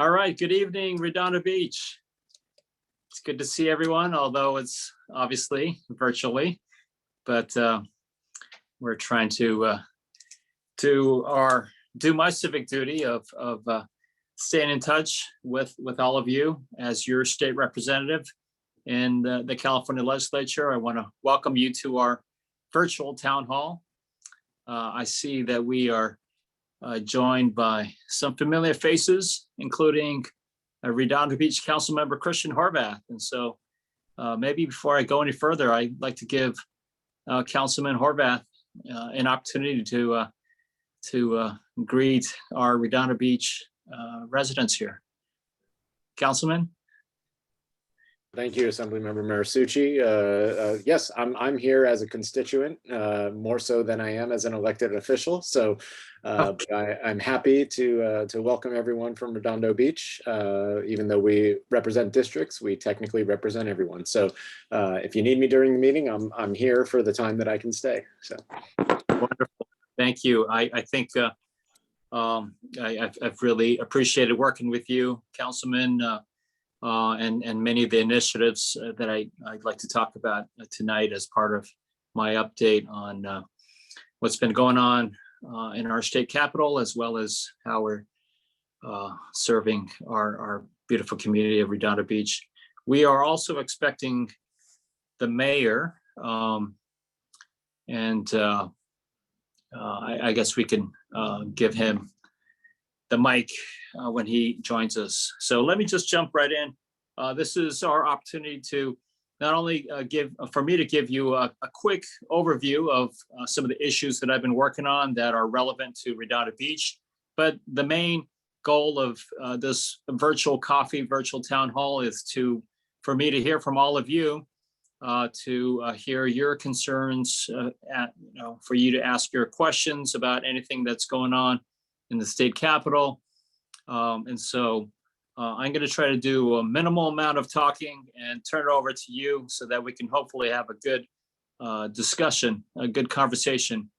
All right, good evening, Redondo Beach. It's good to see everyone, although it's obviously virtually, but we're trying to do my civic duty of staying in touch with all of you as your state representative in the California legislature. I want to welcome you to our virtual town hall. I see that we are joined by some familiar faces, including Redondo Beach Councilmember Christian Horvath. And so maybe before I go any further, I'd like to give Councilman Horvath an opportunity to greet our Redondo Beach residents here. Councilman? Thank you, Assemblymember Muratsuchi. Yes, I'm here as a constituent, more so than I am as an elected official. So I'm happy to welcome everyone from Redondo Beach. Even though we represent districts, we technically represent everyone. So if you need me during the meeting, I'm here for the time that I can stay. So wonderful, thank you. I think I've really appreciated working with you, Councilman. And many of the initiatives that I'd like to talk about tonight as part of my update on what's been going on in our state capital, as well as how we're serving our beautiful community of Redondo Beach. We are also expecting the mayor, and I guess we can give him the mic when he joins us. So let me just jump right in. This is our opportunity to not only for me to give you a quick overview of some of the issues that I've been working on that are relevant to Redondo Beach, but the main goal of this virtual town hall is for me to hear from all of you, to hear your concerns, for you to ask your questions about anything that's going on in the state capitol. And so I'm going to try to do a minimal amount of talking and turn it over to you so that we can hopefully have a good discussion, a good conversation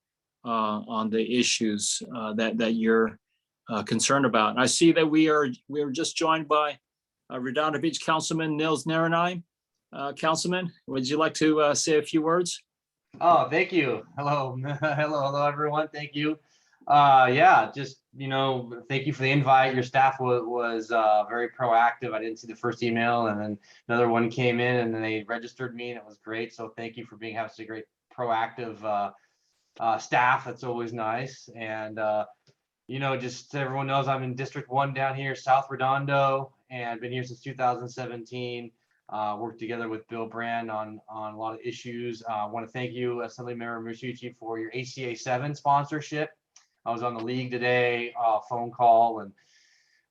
on the issues that you're concerned about. And I see that we are just joined by Redondo Beach Councilman Nilsner and I. Councilman, would you like to say a few words? Oh, thank you. Hello, hello, everyone. Thank you. Yeah, just, thank you for the invite. Your staff was very proactive. I didn't see the first email, and then another one came in, and then they registered me, and it was great. So thank you for having such a great proactive staff. That's always nice. And just so everyone knows, I'm in District 1 down here, South Redondo, and been here since 2017. Worked together with Bill Brand on a lot of issues. I want to thank you, Assemblymember Muratsuchi, for your ACA 7 sponsorship. I was on the league today, phone call, and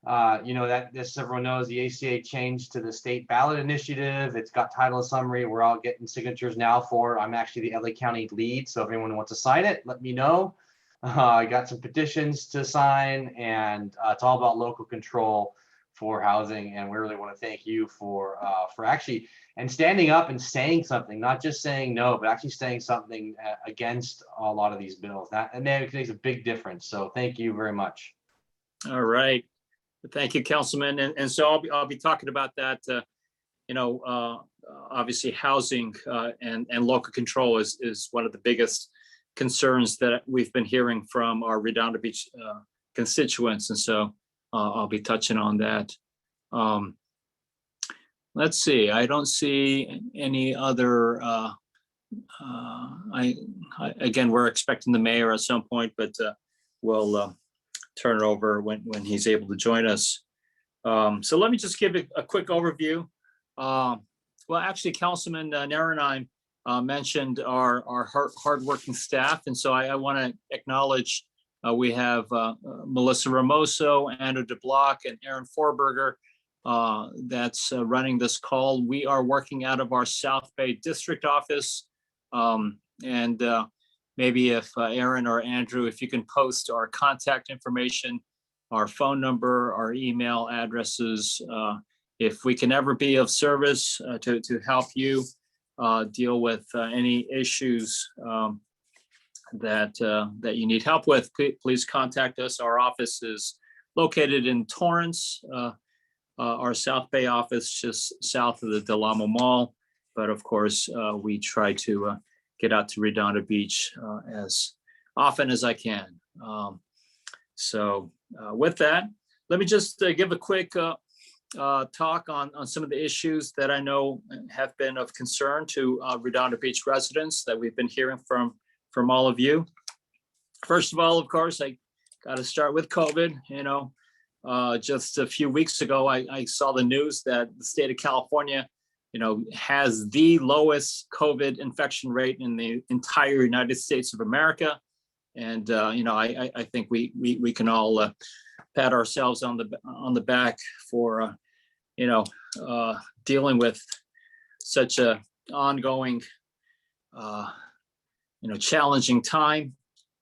that, as everyone knows, the ACA changed to the state ballot initiative. It's got title summary. We're all getting signatures now for it. I'm actually the LA County lead, so if anyone wants to sign it, let me know. I got some petitions to sign, and it's all about local control for housing, and we really want to thank you for actually and standing up and saying something, not just saying no, but actually saying something against a lot of these bills. And that makes a big difference. So thank you very much. All right, thank you, Councilman. And so I'll be talking about that. Obviously, housing and local control is one of the biggest concerns that we've been hearing from our Redondo Beach constituents, and so I'll be touching on that. Let's see. I don't see any other. Again, we're expecting the mayor at some point, but we'll turn it over when he's able to join us. So let me just give a quick overview. Well, actually, Councilman Naranine mentioned our hardworking staff, and so I want to acknowledge. We have Melissa Ramoso, Andrew DeBlock, and Aaron Forberger that's running this call. We are working out of our South Bay District office. And maybe if Aaron or Andrew, if you can post our contact information, our phone number, our email addresses, if we can ever be of service to help you deal with any issues that you need help with, please contact us. Our office is located in Torrance, our South Bay office just south of the Del Amo Mall. But of course, we try to get out to Redondo Beach as often as I can. So with that, let me just give a quick talk on some of the issues that I know have been of concern to Redondo Beach residents that we've been hearing from all of you. First of all, of course, I got to start with COVID. Just a few weeks ago, I saw the news that the state of California, has the lowest COVID infection rate in the entire United States of America. And, I think we can all pat ourselves on the back for, dealing with such a ongoing, challenging time.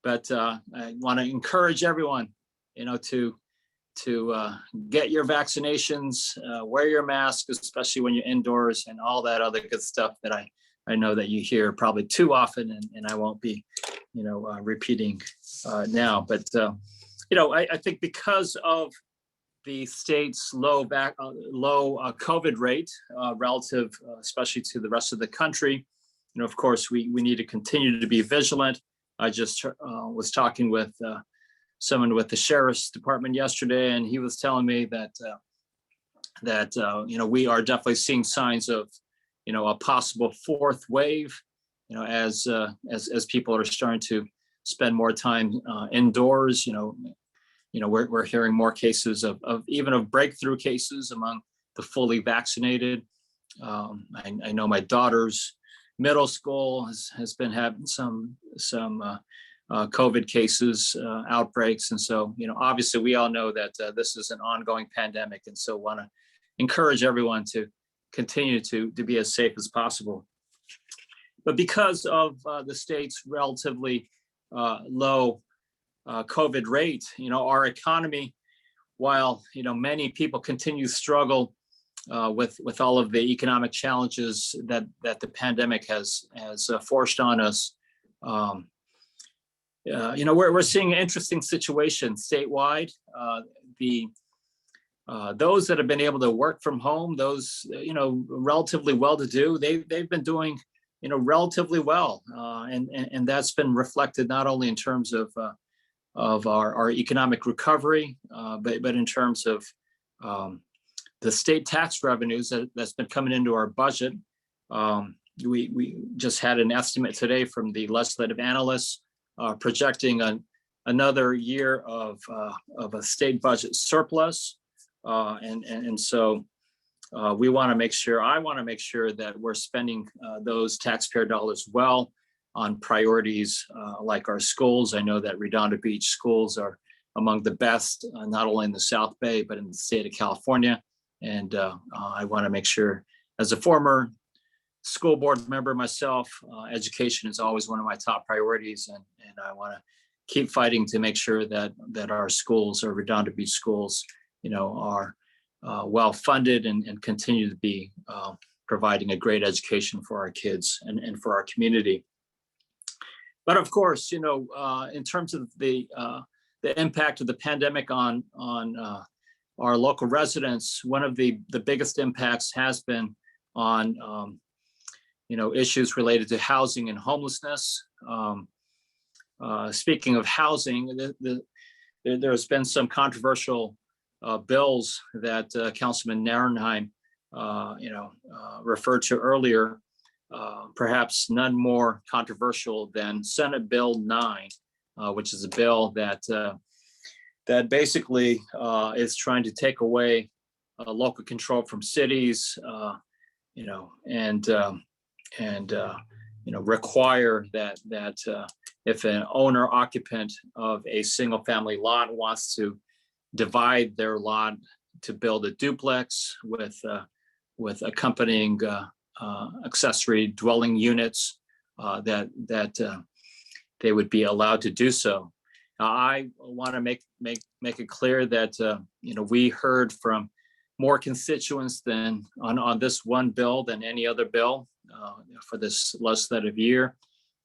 But I want to encourage everyone, to get your vaccinations, wear your mask, especially when you're indoors, and all that other good stuff that I know that you hear probably too often, and I won't be, repeating now. But, I think because of the state's low COVID rate relative, especially to the rest of the country, of course, we need to continue to be vigilant. I just was talking with someone with the sheriff's department yesterday, and he was telling me that we are definitely seeing signs of a possible fourth wave, as people are starting to spend more time indoors. We're hearing more cases of breakthrough cases among the fully vaccinated. I know my daughter's middle school has been having some COVID cases, outbreaks. And so, obviously we all know that this is an ongoing pandemic, and so want to encourage everyone to continue to be as safe as possible. But because of the state's relatively low COVID rate, our economy, while, many people continue to struggle with all of the economic challenges that the pandemic has forced on us, we're seeing an interesting situation statewide. Those that have been able to work from home, those relatively well-to-do, they've been doing relatively well, and that's been reflected not only in terms of our economic recovery, but in terms of the state tax revenues that's been coming into our budget. We just had an estimate today from the legislative analysts projecting another year of a state budget surplus, and so we want to make sure. I want to make sure that we're spending those taxpayer dollars well on priorities like our schools. I know that Redondo Beach schools are among the best, not only in the South Bay but in the state of California, and I want to make sure, as a former school board member myself, education is always one of my top priorities, and I want to keep fighting to make sure that our schools, our Redondo Beach schools, are well funded and continue to be providing a great education for our kids and for our community. But of course, in terms of the impact of the pandemic on our local residents, one of the biggest impacts has been on issues related to housing and homelessness. Speaking of housing, there's been some controversial bills that Councilman Narenheim referred to earlier, perhaps none more controversial than Senate Bill 9, which is a bill that basically is trying to take away local control from cities, and require that if an owner occupant of a single family lot wants to divide their lot to build a duplex with accompanying accessory dwelling units, that they would be allowed to do so. I want to make it clear that we heard from more constituents than on this one bill than any other bill for this legislative year,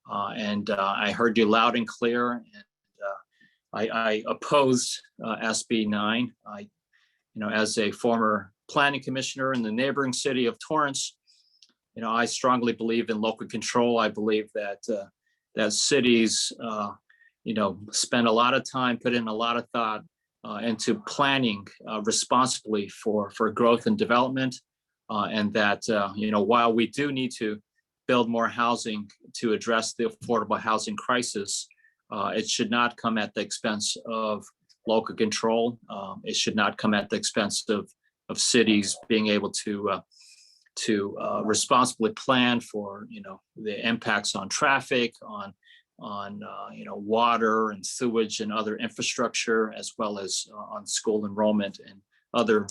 and I heard you loud and clear. And I opposed SB 9. As a former planning commissioner in the neighboring city of Torrance, I strongly believe in local control. I believe that cities, spend a lot of time, put in a lot of thought into planning responsibly for growth and development, and that while we do need to build more housing to address the affordable housing crisis, it should not come at the expense of local control. It should not come at the expense of cities being able to responsibly plan for the impacts on traffic, on water and sewage and other infrastructure, as well as on school enrollment and other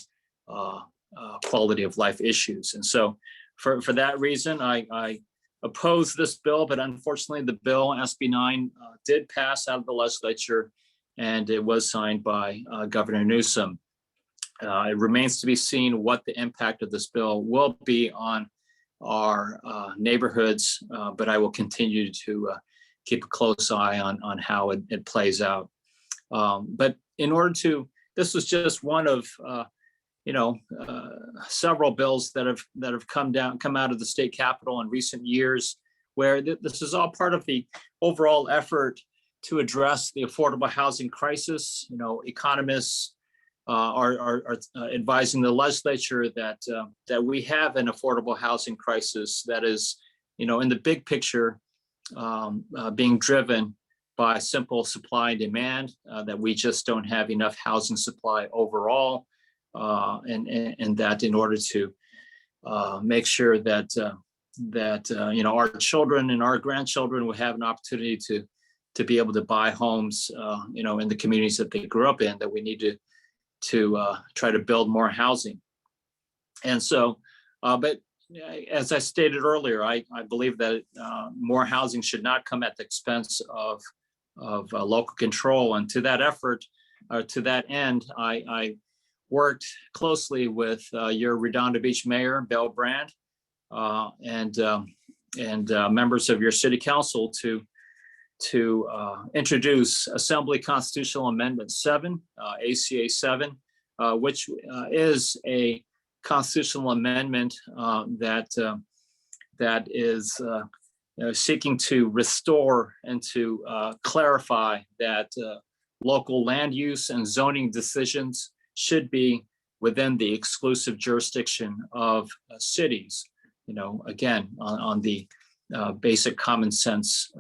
quality of life issues. And so for that reason, I oppose this bill, but unfortunately the bill SB 9 did pass out of the legislature, and it was signed by Governor Newsom. It remains to be seen what the impact of this bill will be on our neighborhoods, but I will continue to keep a close eye on how it plays out. But in order to, this was just one of several bills that have come out of the state capitol in recent years, where this is all part of the overall effort to address the affordable housing crisis. Economists are advising the legislature that we have an affordable housing crisis that is, in the big picture, being driven by simple supply and demand, that we just don't have enough housing supply overall, and that in order to make sure that our children and our grandchildren will have an opportunity to be able to buy homes, in the communities that they grew up in, that we need to try to build more housing. And so, but as I stated earlier, I believe that more housing should not come at the expense of local control. And to that effort, to that end, I worked closely with your Redondo Beach Mayor, Bill Brand, and members of your city council to introduce Assembly Constitutional Amendment 7, ACA 7, which is a constitutional amendment that is seeking to restore and to clarify that local land use and zoning decisions should be within the exclusive jurisdiction of cities. Again, on the basic common sense,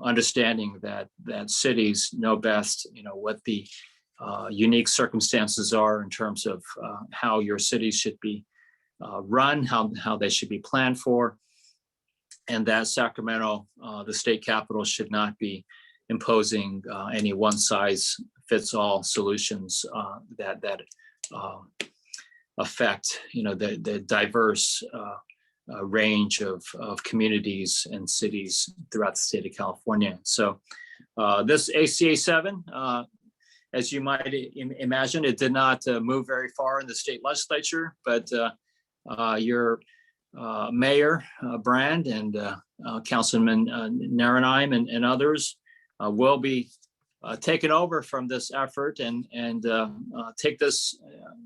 understanding that cities know best, what the unique circumstances are in terms of how your cities should be run, how they should be planned for, and that Sacramento, the state capital, should not be imposing any one-size-fits-all solutions that affect the diverse range of communities and cities throughout the state of California. So this ACA 7, as you might imagine, it did not move very far in the state legislature, but your Mayor Brand and Councilman Narenheim and others will be taken over from this effort and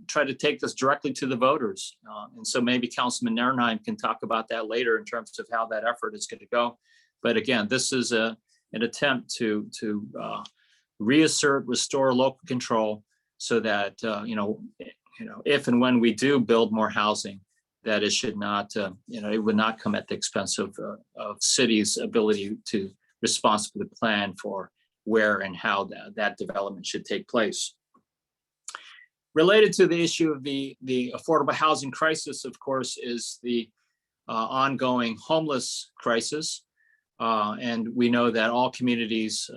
try to take this directly to the voters. And so maybe Councilman Narenheim can talk about that later in terms of how that effort is going to go. But again, this is an attempt to reassert, restore local control, so that if and when we do build more housing, that it should not, it would not come at the expense of cities' ability to responsibly plan for where and how that development should take place. Related to the issue of the affordable housing crisis, of course, is the ongoing homeless crisis. And we know that all communities,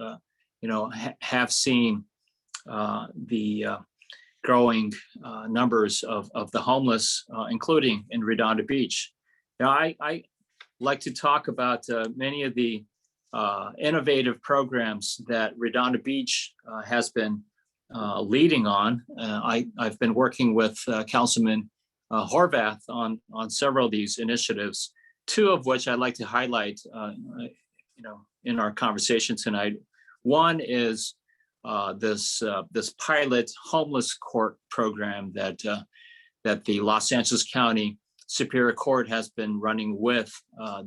have seen the growing numbers of the homeless, including in Redondo Beach. I like to talk about many of the innovative programs that Redondo Beach has been leading on. I've been working with Councilman Horvath on several of these initiatives, two of which I'd like to highlight in our conversation tonight. One is this pilot homeless court program that the Los Angeles County Superior Court has been running with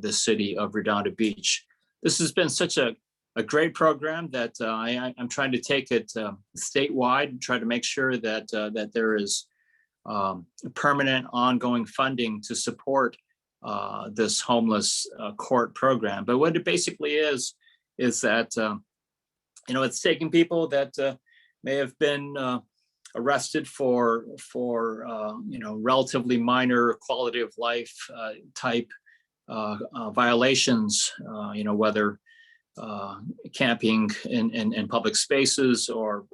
the city of Redondo Beach. This has been such a great program that I'm trying to take it statewide, try to make sure that that there is permanent ongoing funding to support this homeless court program. But what it basically is that it's taking people that may have been arrested for relatively minor quality of life type violations, whether camping in public spaces or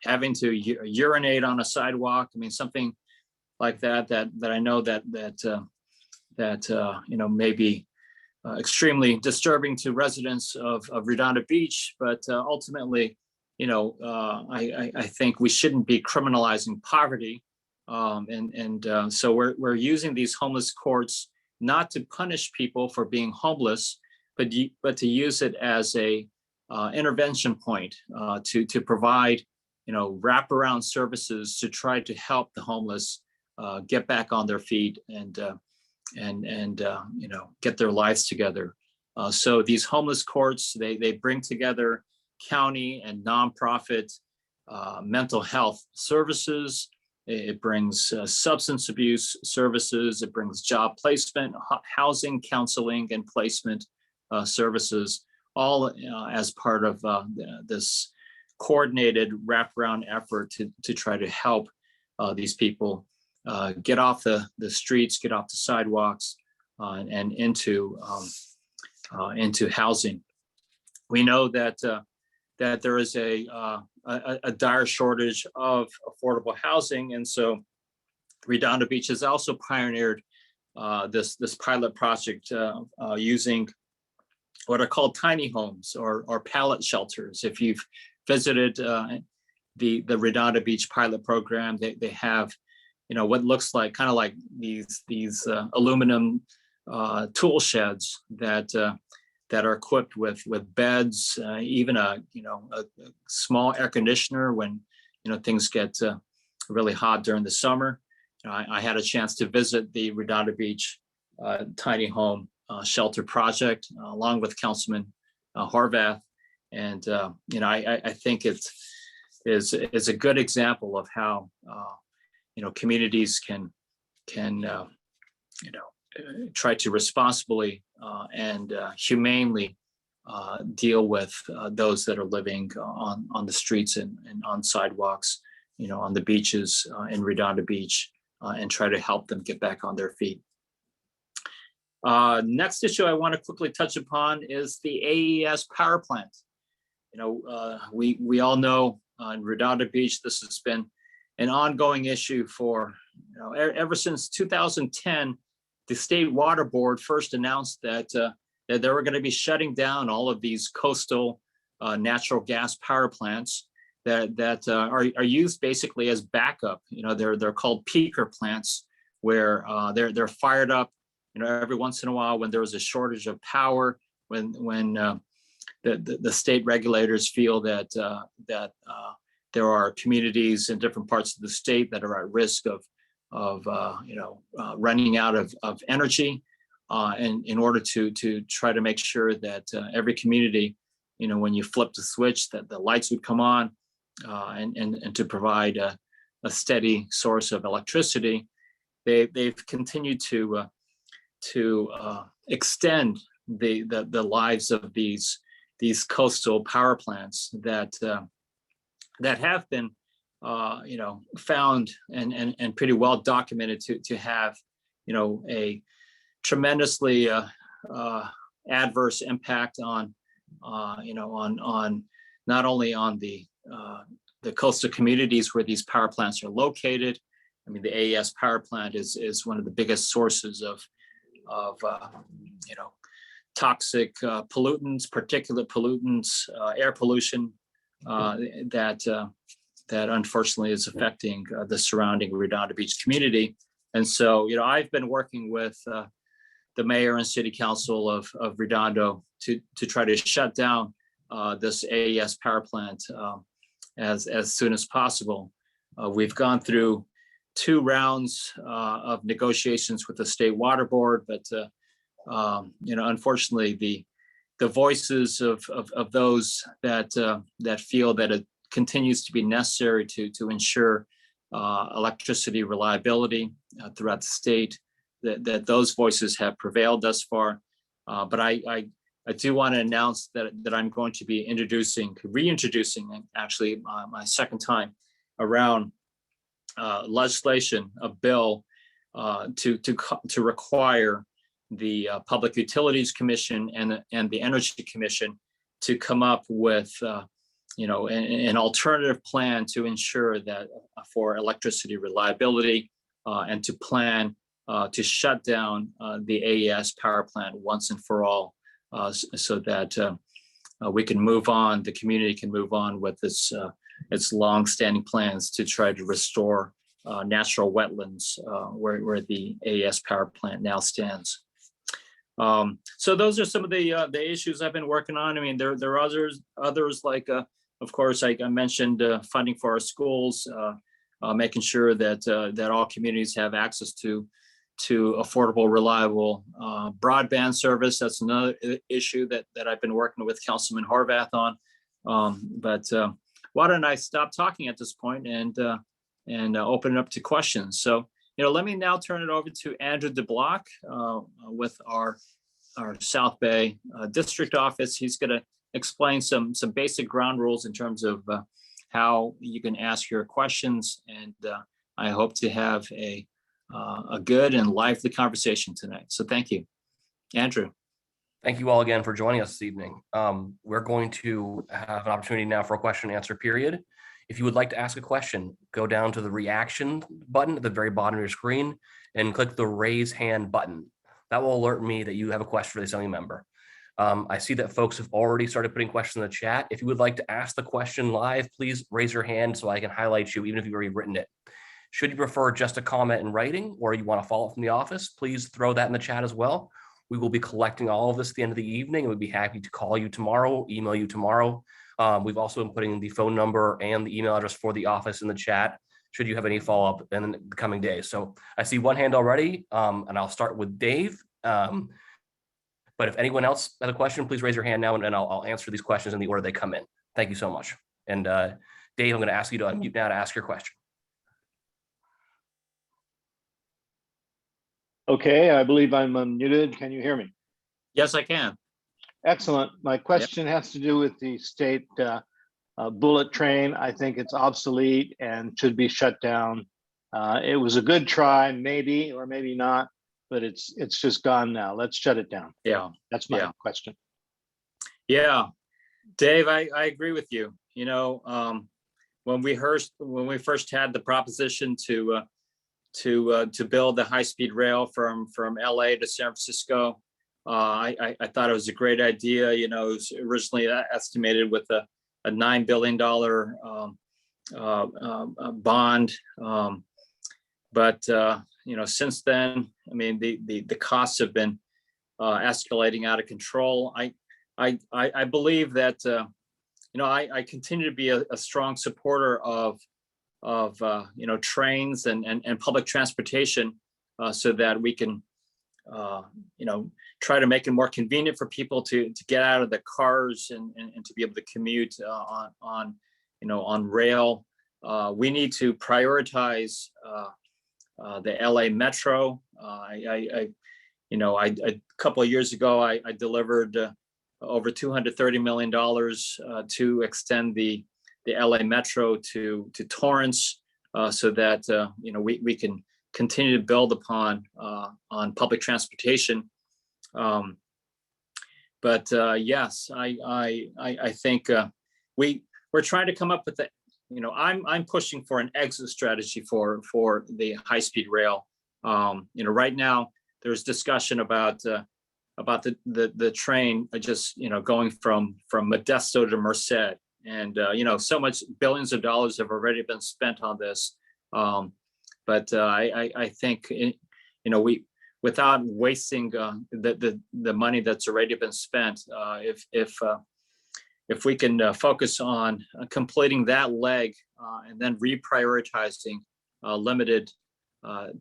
having to urinate on a sidewalk. I mean, something like that I know that may be extremely disturbing to residents of Redondo Beach, but ultimately, I think we shouldn't be criminalizing poverty, so we're using these homeless courts not to punish people for being homeless, but to use it as a intervention point to provide wraparound services to try to help the homeless get back on their feet and get their lives together. So these homeless courts, they bring together county and nonprofit mental health services. It brings substance abuse services. It brings job placement, housing, counseling, and placement services, all as part of this coordinated wraparound effort to try to help these people get off the streets, get off the sidewalks, and into housing. We know that there is a dire shortage of affordable housing, and so Redondo Beach has also pioneered this pilot project using what are called tiny homes or pallet shelters. If you've visited the Redondo Beach pilot program, they have what looks like kind of like these aluminum tool sheds that are equipped with beds, even a small air conditioner when things get really hot during the summer. I had a chance to visit the Redondo Beach tiny home shelter project along with Councilman Horvath, and I think it is a good example of how communities can try to responsibly and humanely deal with those that are living on the streets and on sidewalks, on the beaches in Redondo Beach, and try to help them get back on their feet. Next issue I want to quickly touch upon is the Aes Power Plant. We all know in Redondo Beach, this has been an ongoing issue for ever since 2010. The State Water Board first announced that they were going to be shutting down all of these coastal natural gas power plants that are used basically as backup. They're called peaker plants, where they're fired up every once in a while when there was a shortage of power, when the state regulators feel that there are communities in different parts of the state that are at risk of running out of energy, and in order to try to make sure that every community, when you flip the switch, that the lights would come on, and to provide a steady source of electricity. They've continued to extend the lives of these coastal power plants that have been found and pretty well documented to have a tremendously adverse impact on not only on the coastal communities where these power plants are located. I mean, the Aes Power Plant is one of the biggest sources of toxic pollutants, particulate pollutants, air pollution that unfortunately is affecting the surrounding Redondo Beach community. And so, I've been working with the mayor and city council of Redondo to try to shut down this AES power plant as soon as possible. We've gone through 2 rounds of negotiations with the State Water Board, but unfortunately, the voices of those that feel that it continues to be necessary to ensure electricity reliability throughout the state, that those voices have prevailed thus far. But I do want to announce that I'm going to be reintroducing actually my second time around legislation, a bill to require the Public Utilities Commission and the Energy Commission to come up with an alternative plan to ensure that for electricity reliability and to plan to shut down the AES power plant once and for all, so that we can move on, the community can move on with its long-standing plans to try to restore natural wetlands where the AES power plant now stands. So those are some of the issues I've been working on. I mean, there are others like, of course, I mentioned funding for our schools, making sure that all communities have access to affordable, reliable broadband service. That's another issue that I've been working with Councilman Horvath on. But why don't I stop talking at this point and open it up to questions? So, let me now turn it over to Andrew DeBlock with our South Bay district office. He's going to explain some basic ground rules in terms of how you can ask your questions. And I hope to have a good and lively conversation tonight. So thank you, Andrew. Thank you all again for joining us this evening. We're going to have an opportunity now for a question and answer period. If you would like to ask a question, go down to the reaction button at the very bottom of your screen and click the raise hand button. That will alert me that you have a question for the assembly member. I see that folks have already started putting questions in the chat. If you would like to ask the question live, please raise your hand so I can highlight you, even if you've already written it. Should you prefer just a comment in writing, or you want to follow up from the office, please throw that in the chat as well. We will be collecting all of this at the end of the evening, and we'd be happy to call you tomorrow, email you tomorrow. We've also been putting the phone number and the email address for the office in the chat, should you have any follow-up in the coming days. So I see one hand already, and I'll start with Dave. But if anyone else has a question, please raise your hand now, and I'll answer these questions in the order they come in. Thank you so much. And Dave, I'm going to ask you to unmute now to ask your question. Okay, I believe I'm unmuted. Can you hear me? Yes, I can. Excellent. My question has to do with the state bullet train. I think it's obsolete and should be shut down. It was a good try, maybe or maybe not, but it's just gone now. Let's shut it down. Yeah, that's my question. Yeah, Dave, I agree with you. When we first had the proposition to build the high-speed rail from LA to San Francisco, I thought it was a great idea. It was originally estimated with a $9 billion bond, but since then, I mean, the costs have been escalating out of control. I believe that I continue to be a strong supporter of trains and public transportation, so that we can try to make it more convenient for people to get out of the cars and to be able to commute on rail. We need to prioritize the LA Metro. A couple of years ago, I delivered over $230 million to extend the LA Metro to Torrance, so that we can continue to build upon on public transportation. Yes, I think we're trying to come up with I'm pushing for an exit strategy for the high-speed rail. Right now there's discussion about the train just going from Modesto to Merced, and so much billions of dollars have already been spent on this. But I think we, without wasting the money that's already been spent, if if we can focus on completing that leg and then reprioritizing limited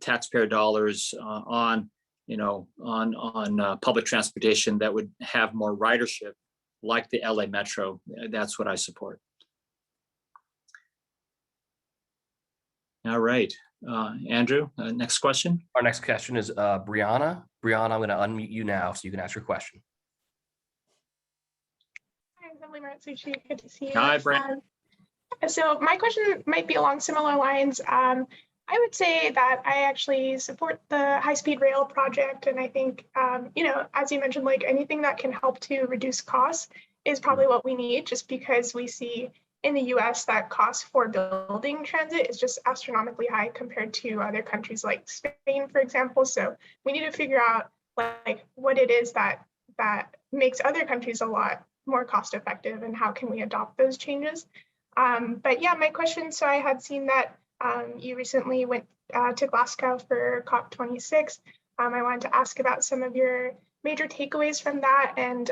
taxpayer dollars on public transportation that would have more ridership, like the LA Metro, that's what I support. All right, Andrew, next question. Our next question is Brianna. Brianna, I'm going to unmute you now so you can ask your question. Hi, I'm Muratsuchi. Good to see you. Hi, Brent. So my question might be along similar lines. I would say that I actually support the high-speed rail project, and I think, as you mentioned, like anything that can help to reduce costs is probably what we need, just because we see in the US that cost for building transit is just astronomically high compared to other countries like Spain, for example. So we need to figure out like what it is that makes other countries a lot more cost effective and how can we adopt those changes. But yeah, my question, so I had seen that you recently went to Glasgow for COP26. I wanted to ask about some of your major takeaways from that, and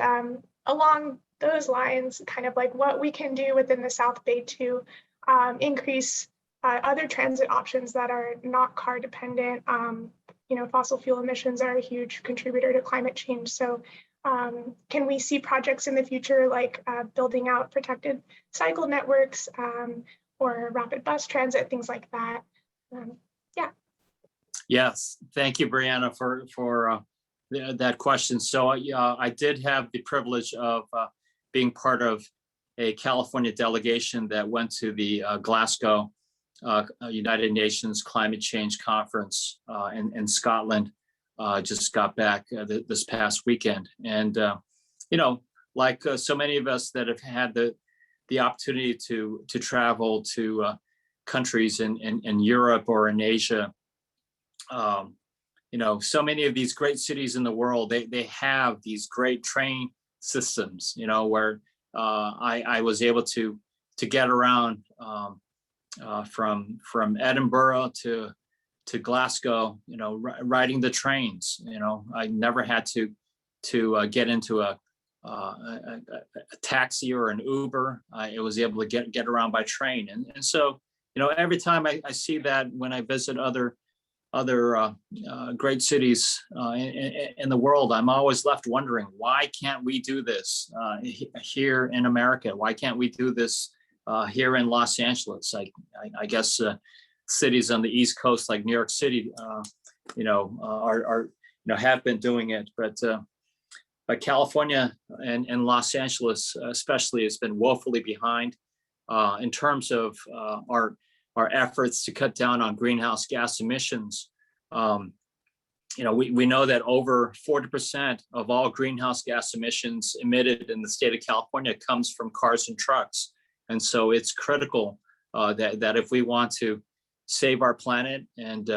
along those lines, kind of like what we can do within the South Bay to increase other transit options that are not car dependent. Fossil fuel emissions are a huge contributor to climate change. So can we see projects in the future like building out protected cycle networks or rapid bus transit, things like that? Yeah. Yes, thank you, Brianna, for that question. So I did have the privilege of being part of a California delegation that went to the Glasgow United Nations Climate Change Conference in Scotland. Just got back this past weekend, and like so many of us that have had the opportunity to travel to countries in Europe or in Asia, so many of these great cities in the world, they have these great train systems, where I was able to get around from Edinburgh to Glasgow, riding the trains. I never had to get into a taxi or an Uber. I was able to get around by train, and so every time I see that when I visit other great cities in the world, I'm always left wondering, why can't we do this here in America? Why can't we do this here in Los Angeles? I guess cities on the East Coast like New York City, are have been doing it, but California and Los Angeles especially has been woefully behind in terms of our efforts to cut down on greenhouse gas emissions. We know that over 40% of all greenhouse gas emissions emitted in the state of California comes from cars and trucks. And so it's critical that if we want to save our planet and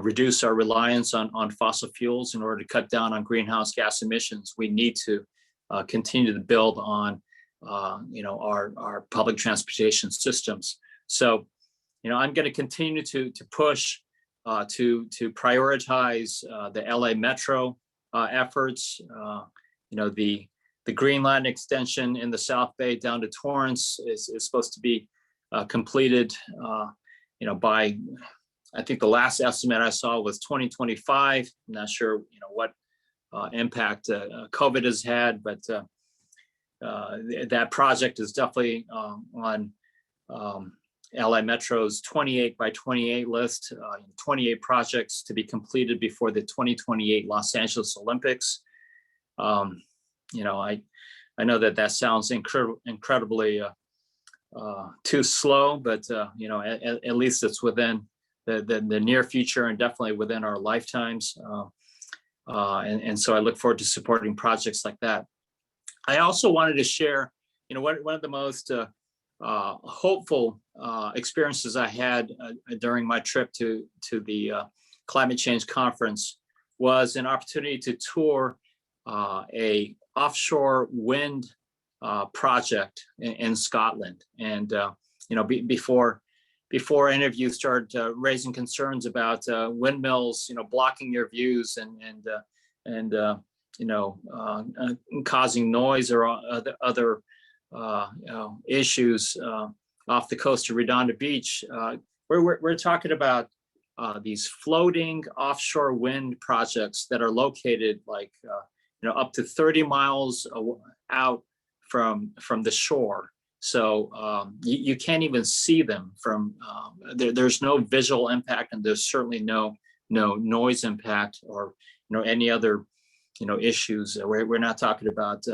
reduce our reliance on fossil fuels in order to cut down on greenhouse gas emissions, we need to continue to build on our public transportation systems. So I'm going to continue to push to prioritize the LA Metro efforts. The Green Line extension in the South Bay down to Torrance is supposed to be completed by, I think the last estimate I saw was 2025. I'm not sure what impact COVID has had, but that project is definitely on LA Metro's 28 by 28 list, 28 projects to be completed before the 2028 Los Angeles Olympics. I know that sounds incredibly too slow, but at least it's within the near future and definitely within our lifetimes. And so I look forward to supporting projects like that. I also wanted to share, one of the most hopeful experiences I had during my trip to the climate change conference was an opportunity to tour a offshore wind project in Scotland. And before any of you start raising concerns about windmills, blocking your views and causing noise or other issues off the coast of Redondo Beach. We're talking about these floating offshore wind projects that are located like up to 30 miles out from the shore. So you can't even see them from there's no visual impact, and there's certainly no noise impact or any other issues. We're not talking about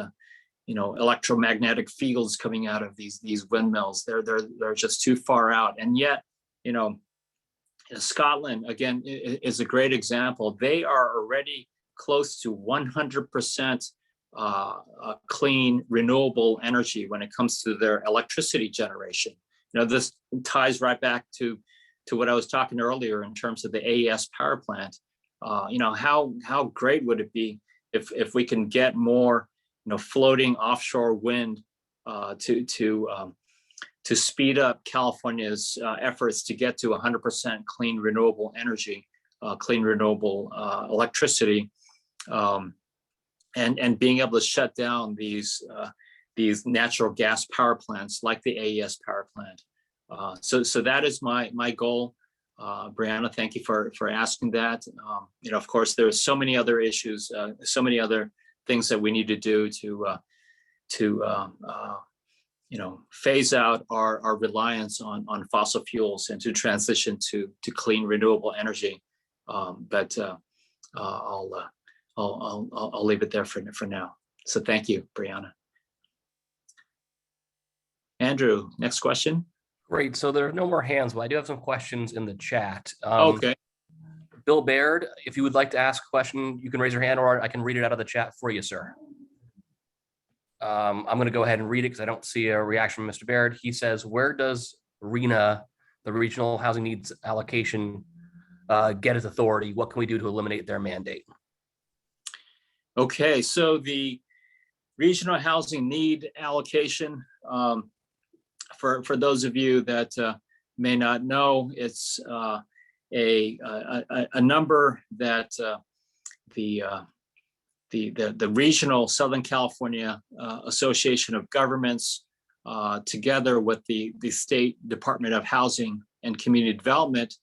electromagnetic fields coming out of these windmills. They're just too far out. And yet, Scotland again is a great example. They are already close to 100% clean renewable energy when it comes to their electricity generation. This ties right back to what I was talking earlier in terms of the Aes Power Plant. How great would it be if we can get more floating offshore wind to speed up California's efforts to get to 100% clean renewable energy, clean renewable electricity, and being able to shut down these natural gas power plants like the Aes Power Plant. So that is my goal. Brianna, thank you for asking that. Of course, there are so many other issues, so many other things that we need to do to phase out our reliance on fossil fuels and to transition to clean renewable energy. But I'll leave it there for now. So thank you, Brianna. Andrew, next question. Great. So there are no more hands, but I do have some questions in the chat. Okay. Bill Baird, if you would like to ask a question, you can raise your hand, or I can read it out of the chat for you, sir. I'm going to go ahead and read it because I don't see a reaction from Mr. Baird. He says, where does RHNA, the Regional Housing Needs Allocation, get its authority? What can we do to eliminate their mandate? Okay, so the Regional Housing Need Allocation, for those of you that may not know, it's a number that the Regional Southern California Association of Governments, together with the State Department of Housing and Community Development,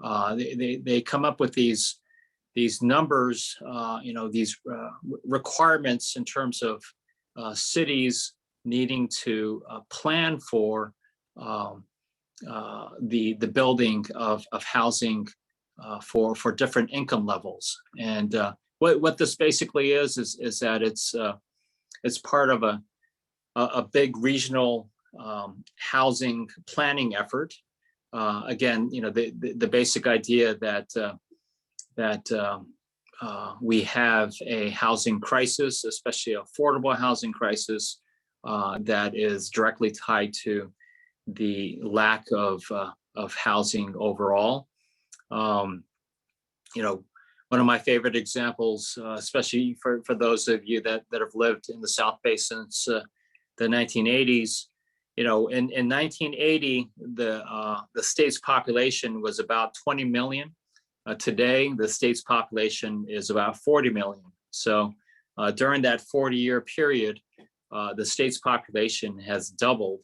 they come up with these numbers, these requirements in terms of cities needing to plan for the building of housing for different income levels. And what this basically is that it's part of a big regional housing planning effort. Again, the basic idea that we have a housing crisis, especially affordable housing crisis, that is directly tied to the lack of housing overall. One of my favorite examples, especially for those of you that have lived in the South Bay since the 1980s, in 1980, the state's population was about 20 million. Today, the state's population is about 40 million. So during that 40-year period, the state's population has doubled.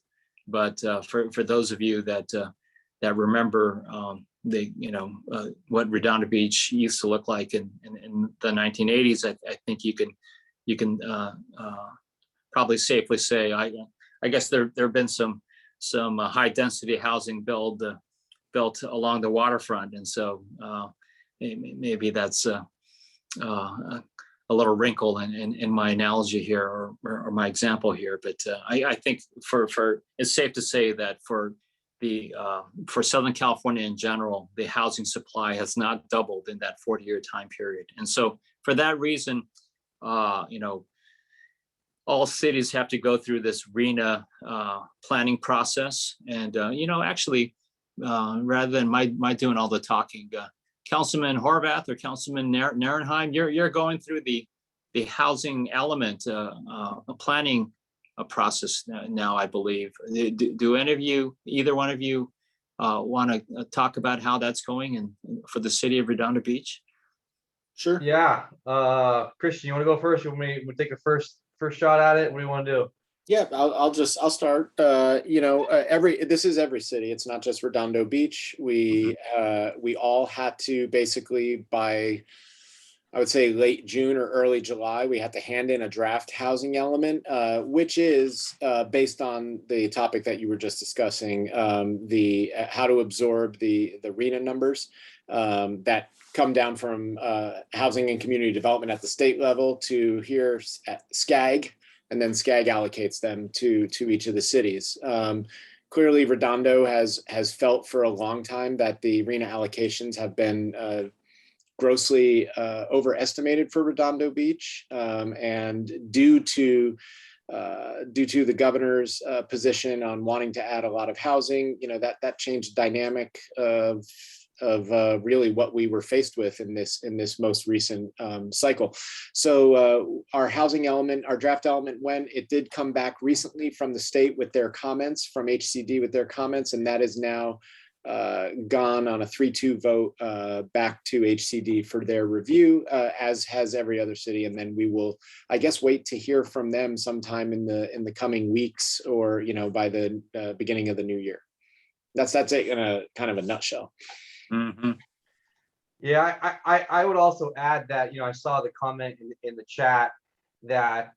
But for those of you that remember what Redondo Beach used to look like in the 1980s, I think you can probably safely say I guess there have been some high density housing built along the waterfront, and so maybe that's a little wrinkle in my analogy here or my example here. But I think for it's safe to say that for Southern California in general, the housing supply has not doubled in that 40-year time period. And so for that reason, all cities have to go through this RHNA planning process. And, actually, rather than my doing all the talking, Councilman Horvath or Councilman Narenheim, you're going through the housing element planning process now, I believe. Do any of you, either one of you, want to talk about how that's going for the city of Redondo Beach? Sure. Yeah. Christian, you want to go first? You want me to take a first shot at it? What do you want to do? Yeah, I'll start. This is every city. It's not just Redondo Beach. We all had to basically by, I would say, late June or early July, we had to hand in a draft housing element, which is based on the topic that you were just discussing, the how to absorb the RENA numbers that come down from housing and community development at the state level to here at SCAG, and then SCAG allocates them to each of the cities. Clearly, Redondo has felt for a long time that the RENA allocations have been grossly overestimated for Redondo Beach, and due to the governor's position on wanting to add a lot of housing, that changed the dynamic of really what we were faced with in this most recent cycle. So our housing element, our draft element, when it did come back recently from the state with their comments, from HCD with their comments, and that is now gone on a 3-2 vote back to HCD for their review, as has every other city. And then we will, I guess, wait to hear from them sometime in the coming weeks, or by the beginning of the new year. That's it in a kind of a nutshell. Mm-hmm. Yeah, I would also add that, I saw the comment in the chat that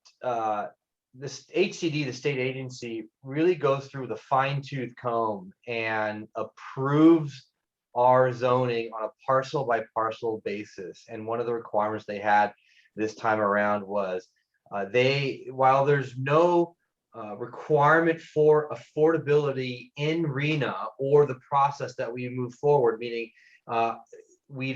this HCD, the state agency, really goes through the fine-tooth comb and approves our zoning on a parcel by parcel basis. And one of the requirements they had this time around was while there's no requirement for affordability in RENA or the process that we move forward, meaning we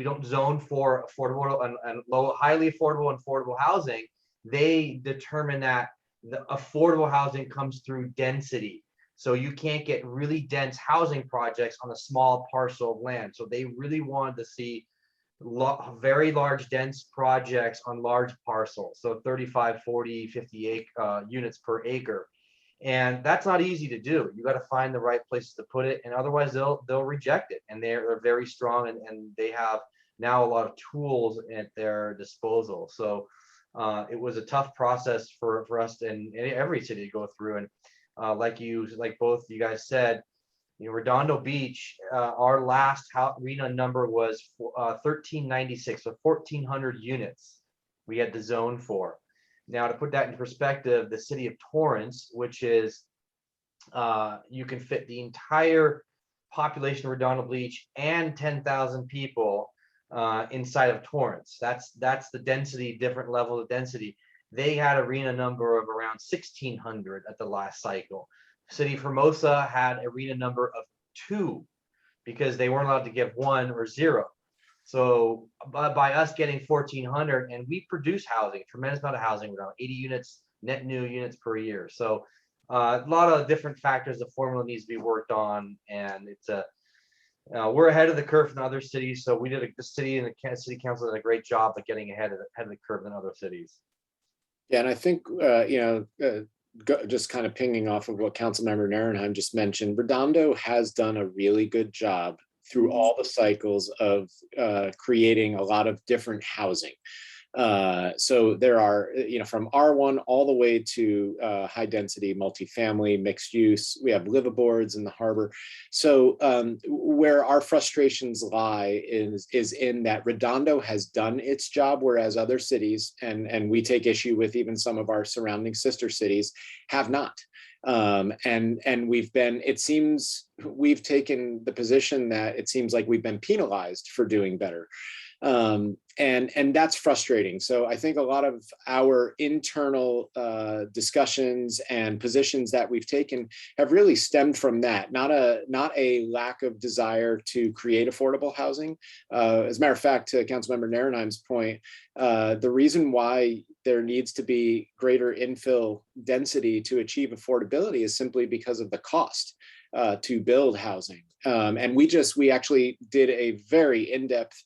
don't zone for affordable and low, highly affordable and affordable housing. They determine that the affordable housing comes through density. So you can't get really dense housing projects on a small parcel of land. So they really wanted to see very large dense projects on large parcels. So 35, 40, 50 units per acre. And that's not easy to do. You got to find the right places to put it, and otherwise they'll reject it. And they're very strong, and they have now a lot of tools at their disposal. So it was a tough process for us and every city to go through. And like both you guys said, Redondo Beach, our last RENA number was 1396, so 1,400 units we had to zone for. Now, to put that in perspective, the city of Torrance, which is, you can fit the entire population of Redondo Beach and 10,000 people inside of Torrance. That's the density, different level of density. They had a RENA number of around 1,600 at the last cycle. City of Hermosa had a RENA number of 2 because they weren't allowed to give 1 or 0. So by us getting 1,400, and we produce housing, a tremendous amount of housing, around 80 units, net new units per year. So a lot of different factors. The formula needs to be worked on, and it's we're ahead of the curve in other cities. So the city and the city council did a great job of getting ahead of the curve in other cities. Yeah, and I think just kind of pinging off of what Councilmember Narenheim just mentioned, Redondo has done a really good job through all the cycles of creating a lot of different housing. So there are, from R1 all the way to high density multifamily, mixed use. We have liveaboards in the harbor. So where our frustrations lie is in that Redondo has done its job, whereas other cities, and we take issue with even some of our surrounding sister cities, have not. And it seems we've taken the position that it seems like we've been penalized for doing better. And that's frustrating. So I think a lot of our internal discussions and positions that we've taken have really stemmed from that, not a lack of desire to create affordable housing. As a matter of fact, to Councilmember Narenheim's point, the reason why there needs to be greater infill density to achieve affordability is simply because of the cost to build housing. And we actually did a very in-depth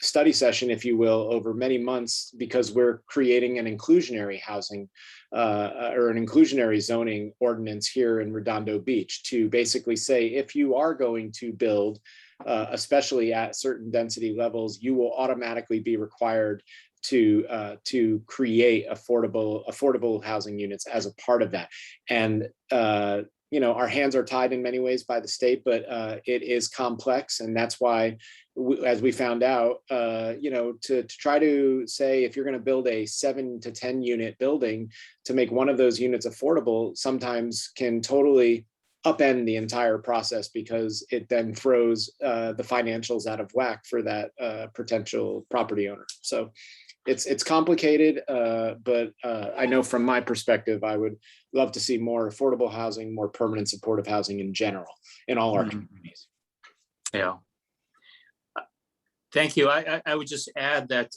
study session, if you will, over many months, because we're creating an inclusionary housing or an inclusionary zoning ordinance here in Redondo Beach to basically say, if you are going to build, especially at certain density levels, you will automatically be required to create affordable housing units as a part of that. And our hands are tied in many ways by the state, but it is complex, and that's why, as we found out, to try to say if you're going to build a 7 to 10 unit building, to make one of those units affordable sometimes can totally upend the entire process, because it then throws the financials out of whack for that potential property owner. So it's complicated, but I know from my perspective, I would love to see more affordable housing, more permanent supportive housing in general in all our communities. Yeah. Thank you. I would just add that,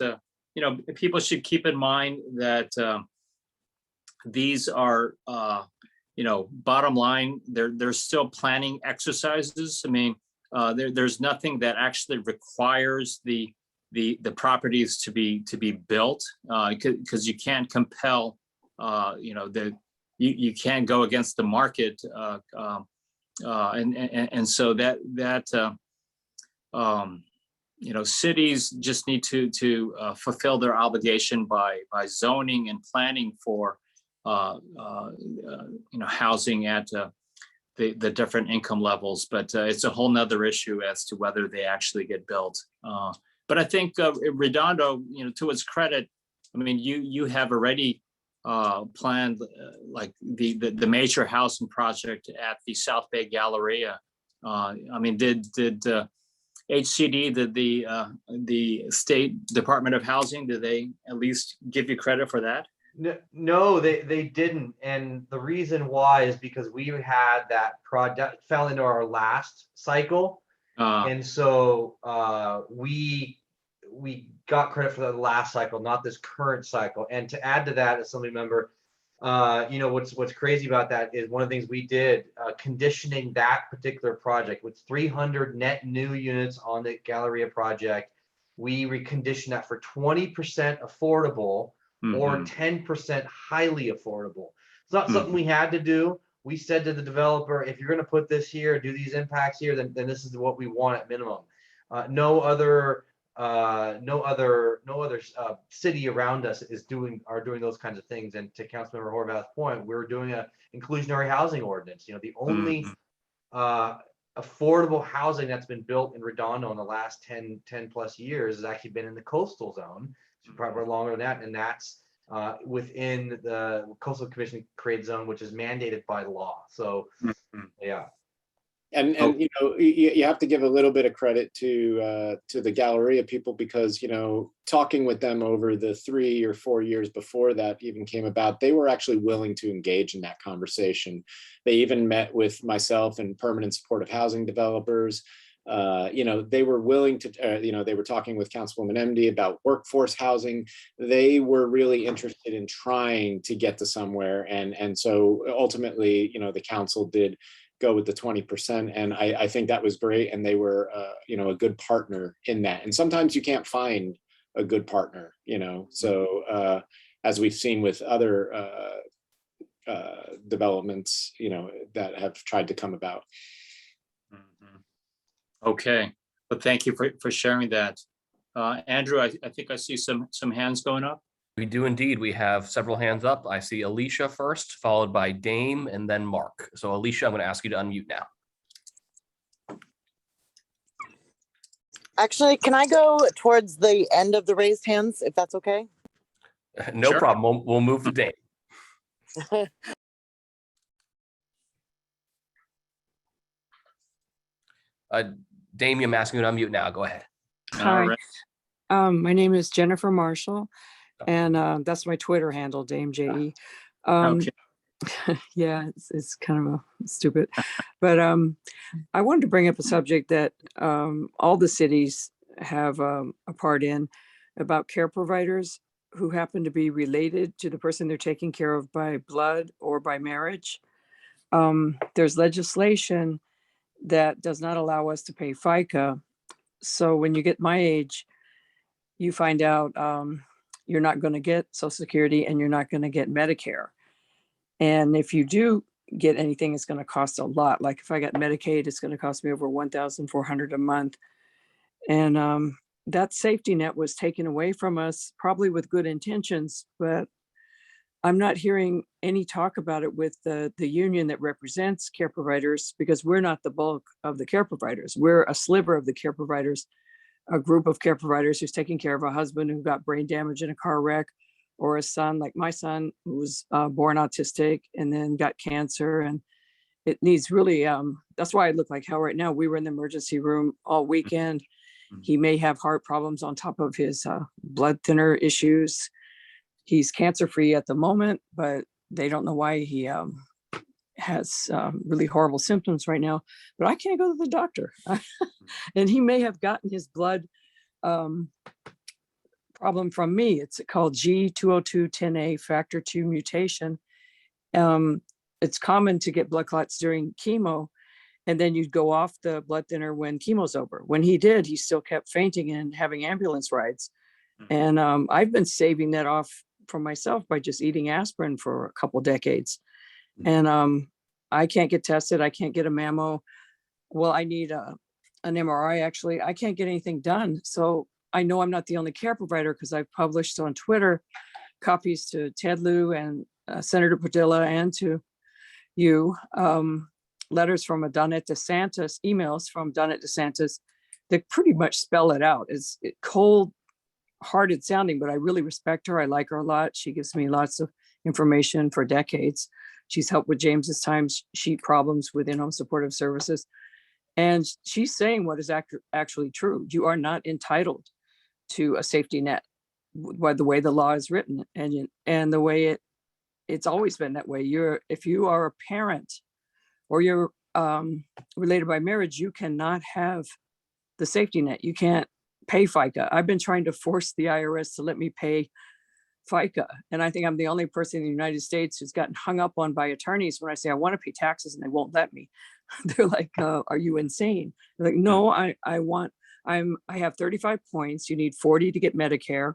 people should keep in mind that these are, bottom line, they're still planning exercises. I mean, there's nothing that actually requires the properties to be built, because you can't compel, you can't go against the market, and so that cities just need to fulfill their obligation by zoning and planning for housing at the different income levels, but it's a whole nother issue as to whether they actually get built. But I think Redondo, to its credit, I mean, you have already planned like the major housing project at the South Bay Galleria. I mean, did HCD, the State Department of Housing, did they at least give you credit for that? No, they didn't. And the reason why is because we had that project fell into our last cycle. And so we got credit for the last cycle, not this current cycle. And to add to that, Assembly Member, what's crazy about that is one of the things we did, conditioning that particular project with 300 net new units on the Galleria project. We reconditioned that for 20% affordable or 10% highly affordable. It's not something we had to do. We said to the developer, if you're going to put this here, do these impacts here, then this is what we want at minimum. No other city around us are doing those kinds of things. And to Councilmember Horvath's point, we're doing an inclusionary housing ordinance. The only affordable housing that's been built in Redondo in the last 10 plus years has actually been in the coastal zone. It's probably longer than that, and that's within the Coastal Commission created zone, which is mandated by law. So, yeah. And you have to give a little bit of credit to the Galleria people, because talking with them over the 3 or 4 years before that even came about, they were actually willing to engage in that conversation. They even met with myself and permanent supportive housing developers. They were willing to, they were talking with Councilwoman MD about workforce housing. They were really interested in trying to get to somewhere. And so ultimately, the council did go with the 20. And I think that was great. And they were, a good partner in that. And sometimes you can't find a good partner, so as we've seen with other developments, that have tried to come about. Okay, but thank you for sharing that. Andrew, I think I see some hands going up. We do indeed. We have several hands up. I see Alicia first, followed by Dame, and then Mark. So Alicia, I'm going to ask you to unmute now. Actually, can I go towards the end of the raised hands, if that's okay? No Sure. problem. We'll move to Dame. Dame, I'm asking you to unmute now. Go ahead. All right. Hi, my name is Jennifer Marshall, and that's my Twitter handle, Dame JE. Okay. Yeah, it's kind of stupid, but I wanted to bring up a subject that all the cities have a part in, about care providers who happen to be related to the person they're taking care of by blood or by marriage. There's legislation that does not allow us to pay FICA. So when you get my age, you find out you're not going to get Social Security and you're not going to get Medicare. And if you do get anything, it's going to cost a lot. Like if I got Medicaid, it's going to cost me over $1,400 a month. And that safety net was taken away from us, probably with good intentions, but I'm not hearing any talk about it with the union that represents care providers, because we're not the bulk of the care providers. We're a sliver of the care providers, a group of care providers who's taking care of a husband who got brain damage in a car wreck, or a son like my son who was born autistic and then got cancer. And it needs really, that's why I look like hell right now. We were in the emergency room all weekend. He may have heart problems on top of his blood thinner issues. He's cancer-free at the moment, but they don't know why he has really horrible symptoms right now. But I can't go to the doctor. And he may have gotten his blood problem from me. It's called G20210A factor 2 mutation. It's common to get blood clots during chemo, and then you'd go off the blood thinner when chemo's over. When he did, he still kept fainting and having ambulance rides. And I've been saving that off for myself by just eating aspirin for a couple decades. And I can't get tested. I can't get a mammo. Well, I need an MRI actually. I can't get anything done. So I know I'm not the only care provider, because I've published on Twitter copies to Ted Lieu and Senator Padilla and to you, letters from a Donette DeSantis, emails from Donette DeSantis that pretty much spell it out. It's cold-hearted sounding, but I really respect her. I like her a lot. She gives me lots of information for decades. She's helped with James's timesheet problems with in-home supportive services. And she's saying what is actually true. You are not entitled to a safety net by the way the law is written, and the way it's always been that way. If you are a parent or you're related by marriage, you cannot have the safety net. You can't pay FICA. I've been trying to force the IRS to let me pay FICA. And I think I'm the only person in the United States who's gotten hung up on by attorneys when I say I want to pay taxes and they won't let me. They're like, are you insane? They're like, no, I have 35 points. You need 40 to get Medicare.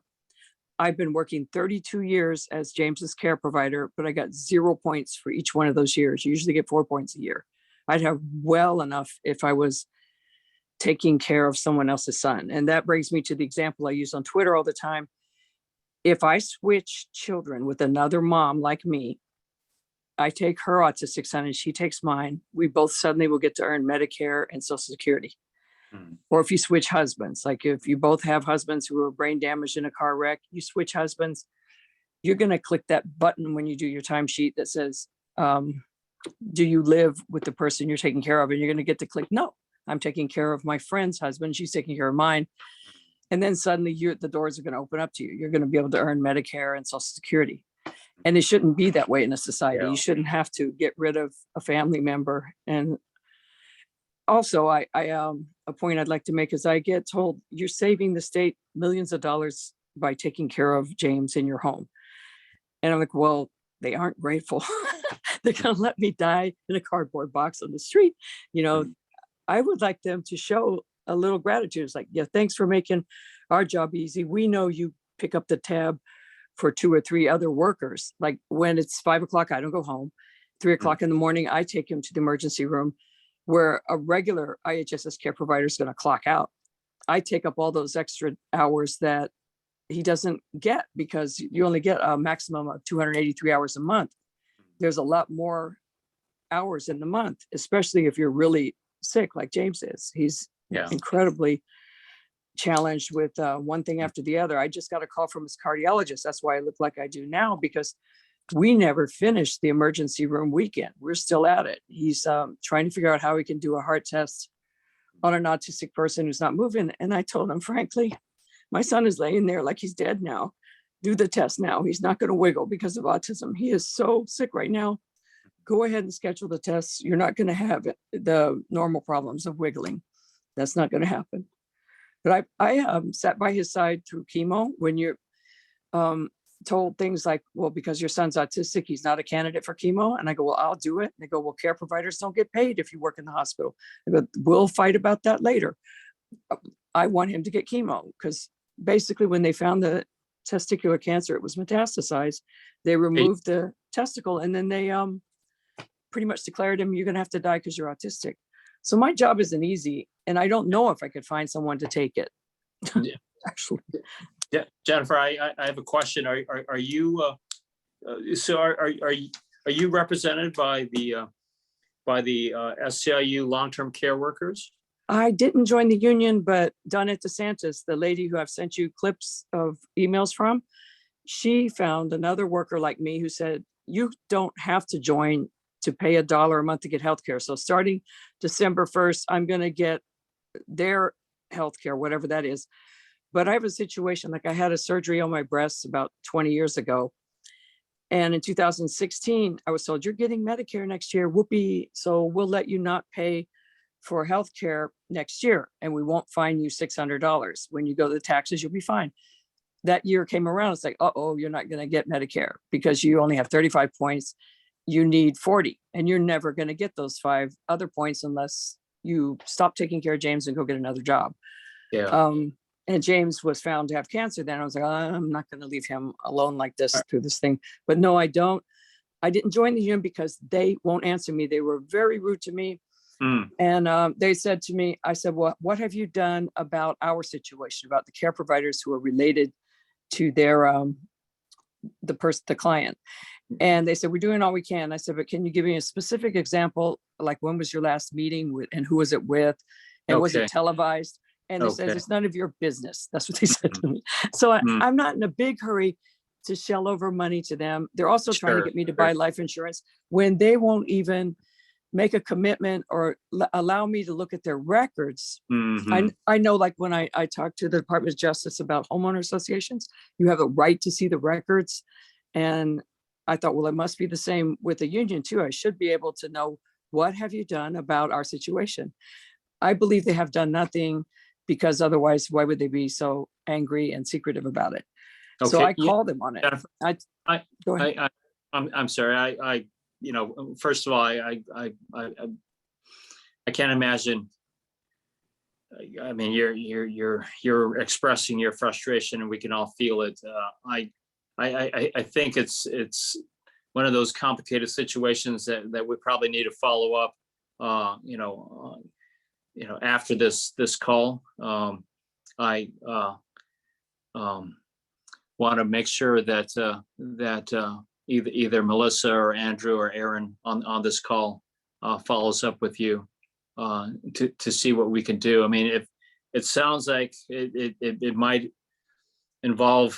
I've been working 32 years as James's care provider, but I got 0 points for each one of those years. You usually get 4 points a year. I'd have well enough if I was taking care of someone else's son. And that brings me to the example I use on Twitter all the time. If I switch children with another mom like me, I take her autistic son and she takes mine, we both suddenly will get to earn Medicare and Social Security. Or if you switch husbands, like if you both have husbands who are brain damaged in a car wreck, you switch husbands, you're going to click that button when you do your timesheet that says, do you live with the person you're taking care of? And you're going to get to click, no, I'm taking care of my friend's husband. She's taking care of mine. And then suddenly the doors are going to open up to you. You're going to be able to earn Medicare and Social Security. And it shouldn't be that way in a society. You shouldn't have to get rid of a family member. And also, a point I'd like to make is I get told you're saving the state millions of dollars by taking care of James in your home. And I'm like, well, they aren't grateful. They're going to let me die in a cardboard box on the street. You know, I would like them to show a little gratitude. It's like, yeah, thanks for making our job easy. We know you pick up the tab for 2 or 3 other workers. Like when it's 5 o'clock, I don't go home. 3 o'clock in the morning, I take him to the emergency room where a regular IHSS care provider is going to clock out. I take up all those extra hours that he doesn't get because you only get a maximum of 283 hours a month. There's a lot more hours in the month, especially if you're really sick like James is. He's incredibly challenged with one thing after the other. I just got a call from his cardiologist. That's why I look like I do now, because we never finished the emergency room weekend. We're still at it. He's trying to figure out how he can do a heart test on an autistic person who's not moving. And I told him, frankly, my son is laying there like he's dead now. Do the test now. He's not going to wiggle because of autism. He is so sick right now. Go ahead and schedule the tests. You're not going to have the normal problems of wiggling. That's not going to happen. But I sat by his side through chemo when you're told things like, well, because your son's autistic, he's not a candidate for chemo. And I go, well, I'll do it. And they go, well, care providers don't get paid if you work in the hospital. I go, we'll fight about that later. I want him to get chemo because basically when they found the testicular cancer, it was metastasized. They removed the testicle and then they pretty much declared him, you're going to have to die because you're autistic. So my job isn't easy. And I don't know if I could find someone to take it. Yeah. Actually, Yeah, Jennifer, I have a question. Are you, so are you represented by the SCIU long-term care workers? I didn't join the union, but Donna DeSantis, the lady who I've sent you clips of emails from, she found another worker like me who said, you don't have to join to pay $1 a month to get healthcare. So starting December 1st, I'm going to get their healthcare, whatever that is. But I have a situation, like I had a surgery on my breasts about 20 years ago. And in 2016, I was told, you're getting Medicare next year, whoopee. So we'll let you not pay for healthcare next year, and we won't fine you $600. When you go to the taxes, you'll be fine. That year came around, it's like, uh-oh, you're not going to get Medicare because you only have 35 points. You need 40, and you're never going to get those 5 other points unless you stop taking care of James and go get another job. Yeah. And James was found to have cancer. Then I was like, I'm not going to leave him alone like this through this thing. But no, I didn't join the union because they won't answer me. They were very rude to me. And they said to me, I said, well, what have you done about our situation, about the care providers who are related to their, the client? And they said, we're doing all we can. I said, but can you give me a specific example? Like, when was your last meeting with, and who was it with? And was it televised? And they said, it's none of your business. That's what they said to me. So I'm not in a big hurry to shell over money to them. They're also trying to get me to buy life insurance when they won't even make a commitment or allow me to look at their records. I know, like when I talked to the Department of Justice about homeowner associations, you have a right to see the records. And I thought, well, it must be the same with the union too. I should be able to know, what have you done about our situation? I believe they have done nothing, because otherwise, why would they be so angry and secretive about it? So I called them on it. Go ahead. I'm sorry. First of all, I can't imagine. I mean, you're expressing your frustration, and we can all feel it. I think it's one of those complicated situations that we probably need to follow up. After this call, I want to make sure that either Melissa or Andrew or Aaron on this call follows up with you to see what we can do. I mean, if it sounds like it might involve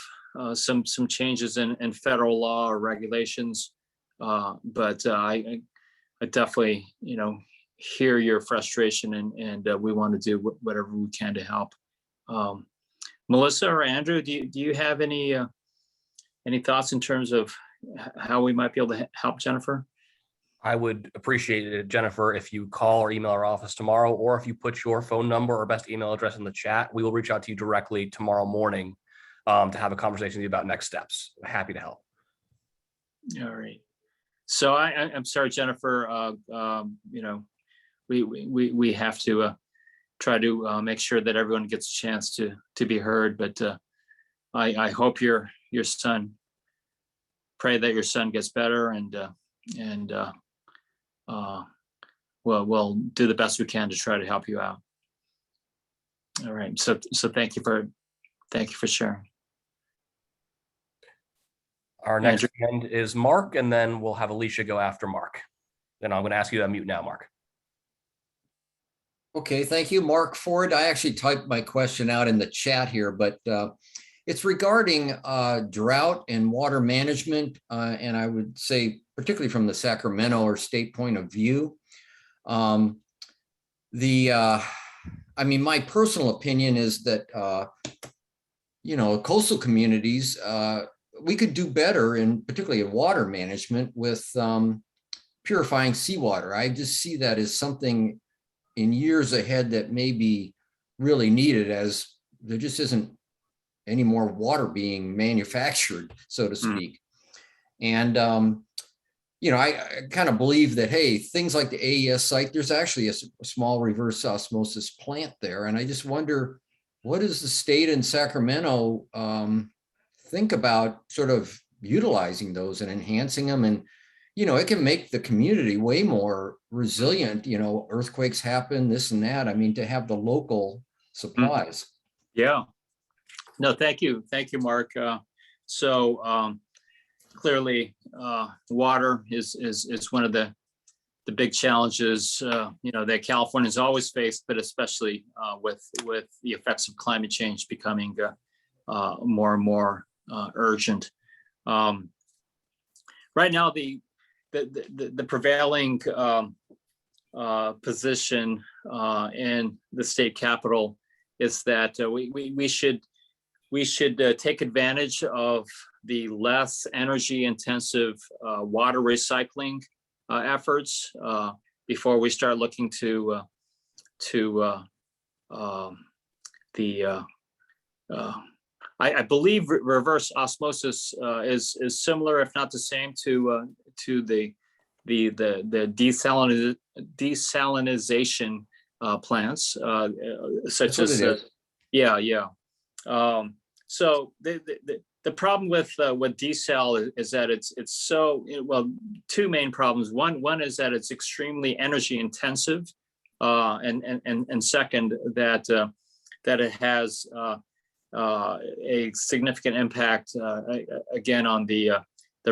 some changes in federal law or regulations, but I definitely hear your frustration, and we want to do whatever we can to help. Melissa or Andrew, do you have any thoughts in terms of how we might be able to help Jennifer? I would appreciate it, Jennifer, if you call or email our office tomorrow, or if you put your phone number or best email address in the chat. We will reach out to you directly tomorrow morning to have a conversation with you about next steps. Happy to help. All right. So I'm sorry, Jennifer. We have to try to make sure that everyone gets a chance to be heard. But I hope your son, pray that your son gets better, and we'll do the best we can to try to help you out. All right. So thank you for sharing. Our next friend is Mark, and then we'll have Alicia go after Mark. Then I'm going to ask you to unmute now, Mark. Okay, thank you, Mark Ford. I actually typed my question out in the chat here, but it's regarding drought and water management, and I would say particularly from the Sacramento or state point of view. I mean, my personal opinion is that, coastal communities, we could do better, in particularly in water management, with purifying seawater. I just see that as something in years ahead that may be really needed, as there just isn't any more water being manufactured, so to speak. And, I kind of believe that, hey, things like the AES site, there's actually a small reverse osmosis plant there. And I just wonder, what does the state in Sacramento think about sort of utilizing those and enhancing them? And, it can make the community way more resilient. Earthquakes happen, this and that. I mean, to have the local supplies. Yeah. No, thank you. Thank you, Mark. So clearly, water is one of the big challenges, that California's always faced, but especially with the effects of climate change becoming more and more urgent. Right now, the prevailing position in the state capitol is that we should take advantage of the less energy intensive water recycling efforts before we start looking to I believe reverse osmosis is similar, if not the same, to the desalinization plants, such That's as what it is. yeah. So the problem with desal is that it's so, well, two main problems. One is that it's extremely energy intensive, and second that it has a significant impact again on the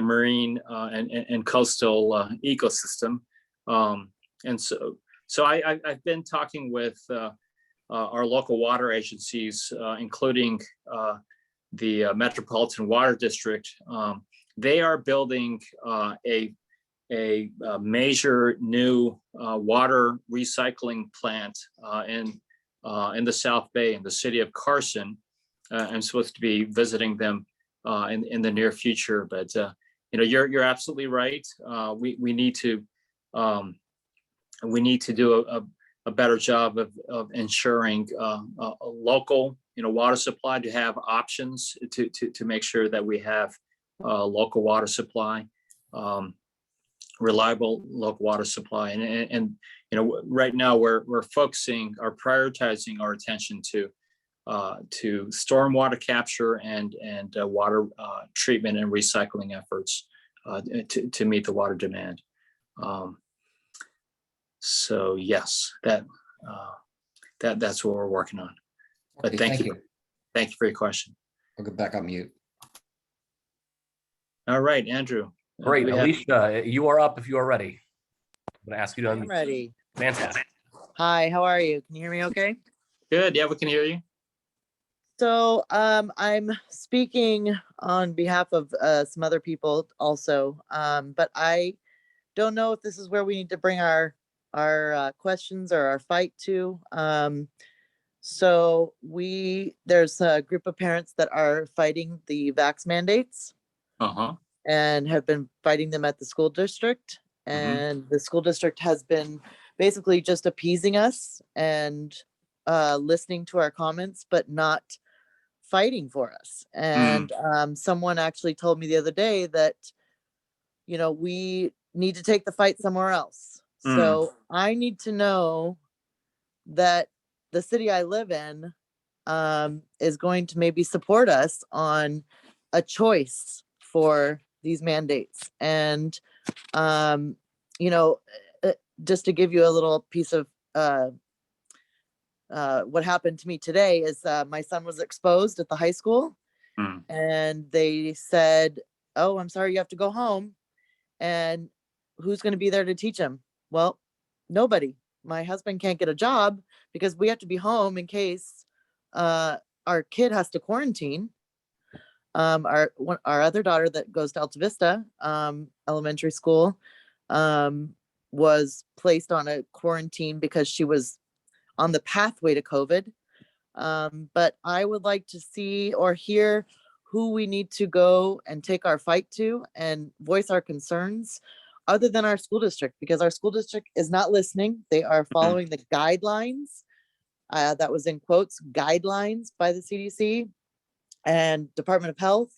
marine and coastal ecosystem. And so I've been talking with our local water agencies, including the Metropolitan Water District. They are building a major new water recycling plant in the South Bay in the city of Carson. I'm supposed to be visiting them in the near future, but you're absolutely right. We need to do a better job of ensuring a local water supply, to have options to make sure that we have local water supply, reliable local water supply. And right now we're prioritizing our attention to stormwater capture and water treatment and recycling efforts to meet the water demand. So yes, that's what we're working on. But Okay, thank you for your question. I'll go back on mute. All right, Andrew. Great, Alicia, you are up if you are ready. I'm gonna ask you to I'm ready. Fantastic. Hi, how are you? Can you hear me okay? Good. Yeah, we can hear you. So I'm speaking on behalf of some other people also, but I don't know if this is where we need to bring our questions or our fight to. So there's a group of parents that are fighting the vax mandates and have been fighting them at the school district. And the school district has been basically just appeasing us and listening to our comments, but not fighting for us. And someone actually told me the other day that, we need to take the fight somewhere else. So I need to know that the city I live in is going to maybe support us on a choice for these mandates. And, just to give you a little piece of what happened to me today is my son was exposed at the high school and they said, "Oh, I'm sorry, you have to go home." And who's going to be there to teach him? Well, nobody. My husband can't get a job because we have to be home in case our kid has to quarantine. Our other daughter that goes to Alta Vista elementary school was placed on a quarantine because she was on the pathway to COVID. But I would like to see or hear who we need to go and take our fight to and voice our concerns other than our school district, because our school district is not listening. They are following the guidelines, that was in quotes, guidelines by the CDC and Department of Health.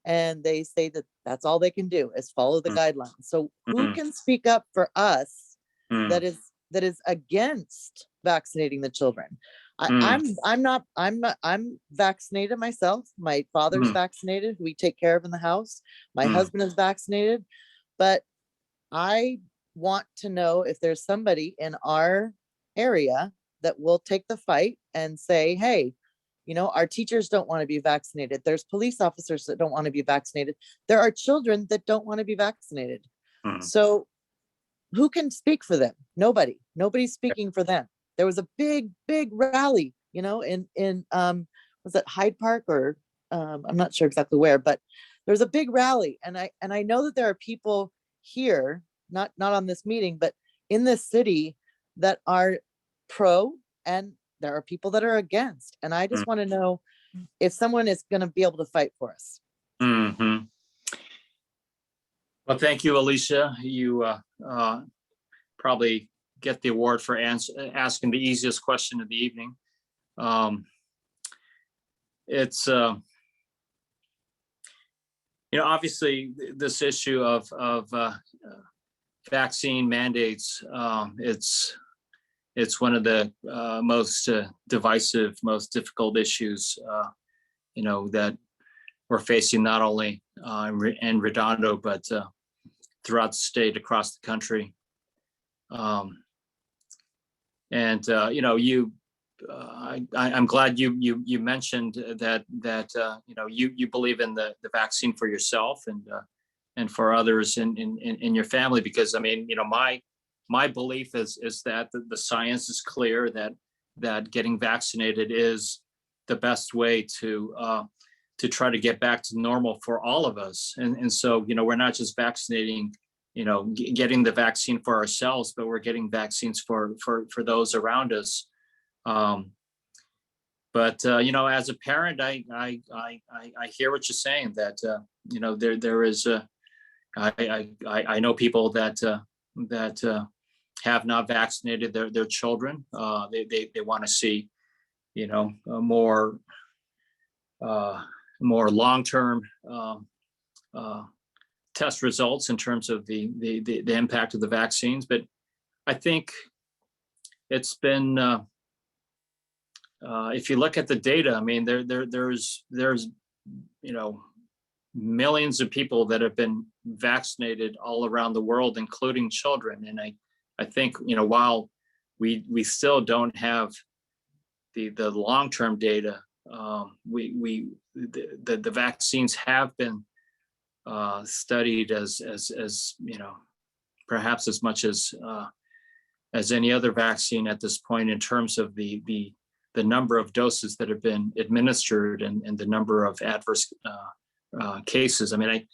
And they say that that's all they can do is follow the guidelines. So who can speak up for us that is against vaccinating the children? I'm vaccinated myself. My father's vaccinated, who we take care of in the house. My husband is vaccinated, but I want to know if there's somebody in our area that will take the fight and say, hey, You know, our teachers don't want to be vaccinated. There's police officers that don't want to be vaccinated. There are children that don't want to be vaccinated. So who can speak for them? Nobody. Nobody's speaking for them. There was a big rally, you know, in was it Hyde Park or I'm not sure exactly where, but there's a big rally. And I know that there are people here, not on this meeting, but in this city that are pro, and there are people that are against. And I just want to know if someone is going to be able to fight for us. Well, thank you, Alicia. You probably get the award for asking the easiest question of the evening. It's you know, obviously this issue of vaccine mandates, it's one of the most divisive, most difficult issues, you know, that we're facing not only in Redondo, but throughout the state, across the country. You know, I'm glad you mentioned that you know, you believe in the vaccine for yourself and for others in your family, because I mean, you know, my belief is that the science is clear that getting vaccinated is the best way to try to get back to normal for all of us. And so, you know, we're not just vaccinating, you know, getting the vaccine for ourselves, but we're getting vaccines for those around us. You know, as a parent, I hear what you're saying, that you know, there is I know people that have not vaccinated their children. They want to see, you know, more long-term test results in terms of the impact of the vaccines. But I think it's been if you look at the data, I mean, there's you know, millions of people that have been vaccinated all around the world, including children. And I think, you know, while we still don't have the long-term data, the vaccines have been studied as you know, perhaps as much as any other vaccine at this point, in terms of the number of doses that have been administered and the number of adverse cases. I mean,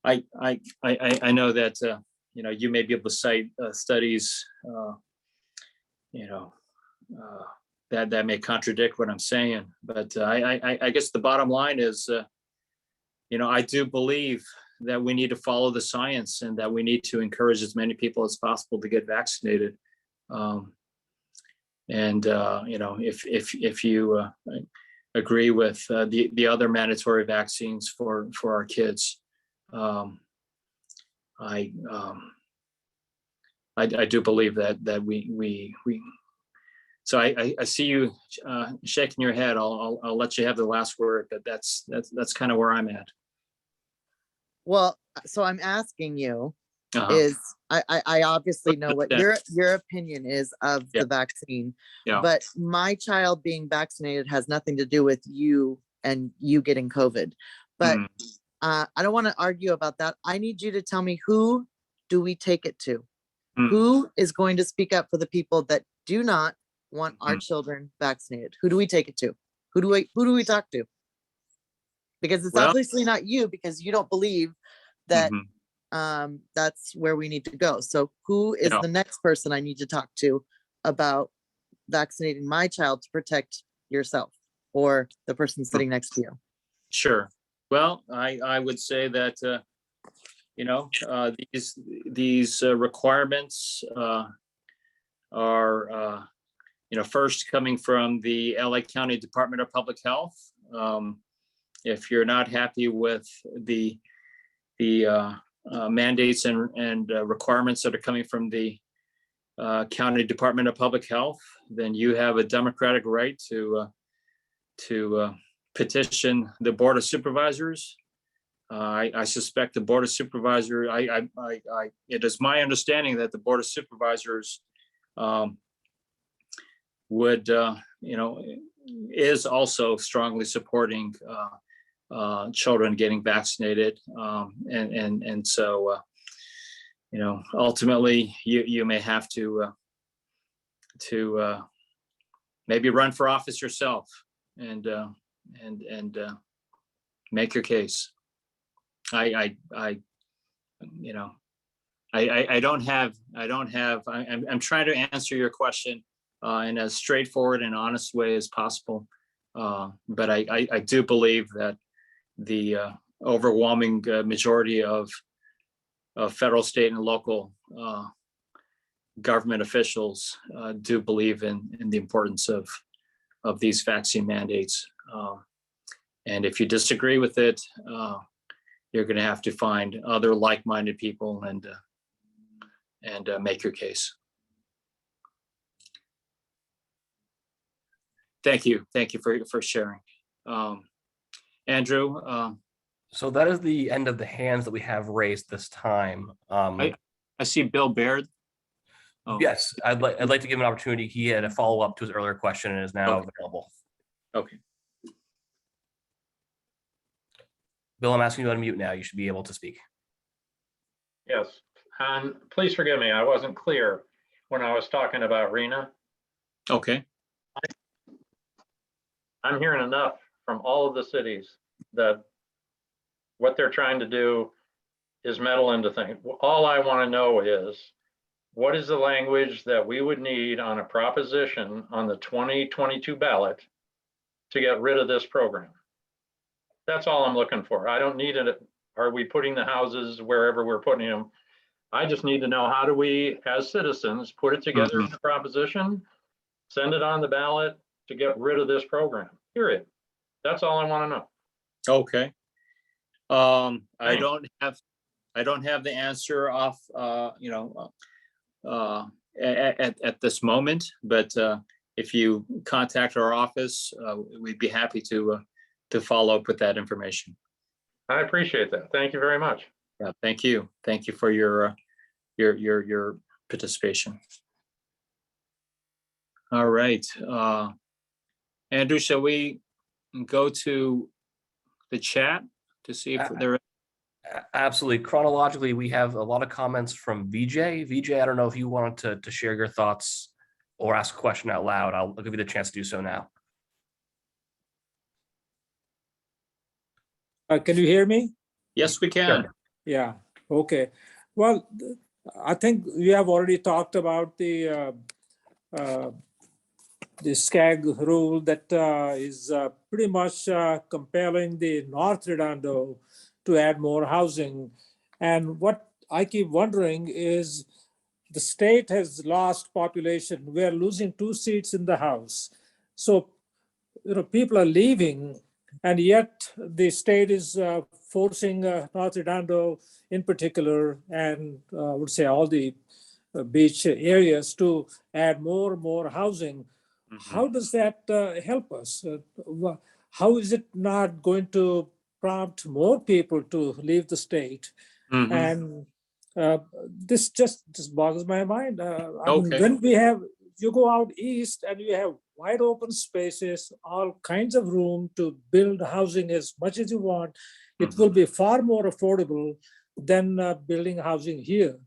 I know that you know, you may be able to cite studies you know, that may contradict what I'm saying, but I guess the bottom line is you know, I do believe that we need to follow the science, and that we need to encourage as many people as possible to get vaccinated. You know, if you agree with the other mandatory vaccines for our kids, I do believe that we. So I see you shaking your head. I'll let you have the last word, but that's kind of where I'm at. Well, so I'm asking you, is I obviously know what your opinion is of the vaccine, but my child being vaccinated has nothing to do with you and you getting COVID. But I don't want to argue about that. I need you to tell me, who do we take it to? Who is going to speak up for the people that do not want our children vaccinated? Who do we take it to? Who do we talk to? Because it's obviously not you, because you don't believe that that's where we need to go. So who is the next person I need to talk to about vaccinating my child to protect yourself or the person sitting next to you? Sure. Well, I would say that you know, these requirements are you know, first coming from the LA County Department of Public Health. If you're not happy with the mandates and requirements that are coming from the County Department of Public Health, then you have a democratic right to petition the Board of Supervisors. I suspect the Board of Supervisors, it is my understanding that the Board of Supervisors would, you know, is also strongly supporting children getting vaccinated. And so, ultimately, you may have to maybe run for office yourself and make your case. I'm trying to answer your question in as straightforward and honest way as possible. But I do believe that the overwhelming majority of federal, state, and local government officials do believe in the importance of these vaccine mandates. And if you disagree with it, you're going to have to find other like-minded people and make your case. Thank you for sharing. Andrew. So that is the end of the hands that we have raised this time. I see Bill Baird. Oh. Yes, I'd like to give him an opportunity. He had a follow-up to his earlier question and is now available. Okay. Bill, I'm asking you to unmute now. You should be able to speak. Yes, and please forgive me, I wasn't clear when I was talking about RENA. Okay. I'm hearing enough from all of the cities that what they're trying to do is meddle into things. All I want to know is, what is the language that we would need on a proposition on the 2022 ballot to get rid of this program? That's all I'm looking for. I don't need it. Are we putting the houses wherever we're putting them? I just need to know, how do we, as citizens, put it together in a proposition, send it on the ballot to get rid of this program, period. That's all I want to know. Okay. I don't have the answer off, at this moment, but if you contact our office, we'd be happy to follow up with that information. I appreciate that. Thank you very much. Yeah, thank you. Thank you for your participation. All right. Andrew, shall we go to the chat to see if there? Absolutely. Chronologically, we have a lot of comments from VJ. VJ, I don't know if you wanted to share your thoughts or ask a question out loud. I'll give you the chance to do so now. Can you hear me? Yes, we can. Yeah. Okay. Well, I think we have already talked about the SCAG rule that is pretty much compelling the North Redondo to add more housing. And what I keep wondering is, the state has lost population. We're losing 2 seats in the House. So, people are leaving, and yet the state is forcing North Redondo in particular, and I would say all the beach areas, to add more housing. Mm-hmm. How does that help us? How is it not going to prompt more people to leave the state? Mm-hmm. And this just boggles my mind. Okay. When you go out east and you have wide open spaces, all kinds of room to build housing as much as you want, it will be far more affordable than building housing here.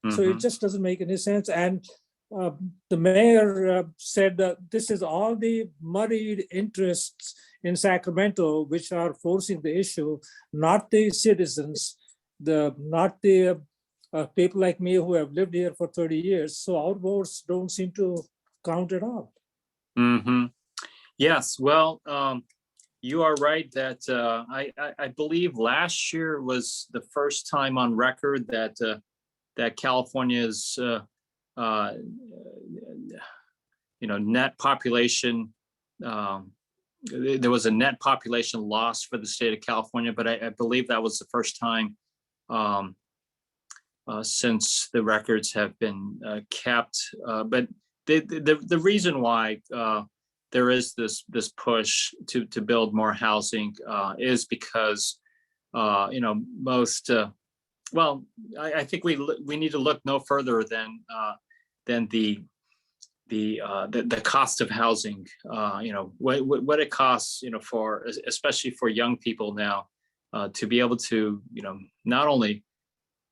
Mm-hmm. So it just doesn't make any sense. And the mayor said that this is all the muddied interests in Sacramento which are forcing the issue, not the citizens, not the people like me who have lived here for 30 years. So our votes don't seem to count at all. Mm-hmm. Yes, well, you are right that I believe last year was the first time on record that California's net population, there was a net population loss for the state of California, but I believe that was the first time since the records have been kept. But the reason why there is this push to build more housing is because most I think we need to look no further than the the cost of housing, what it costs, for especially for young people now, to be able to, not only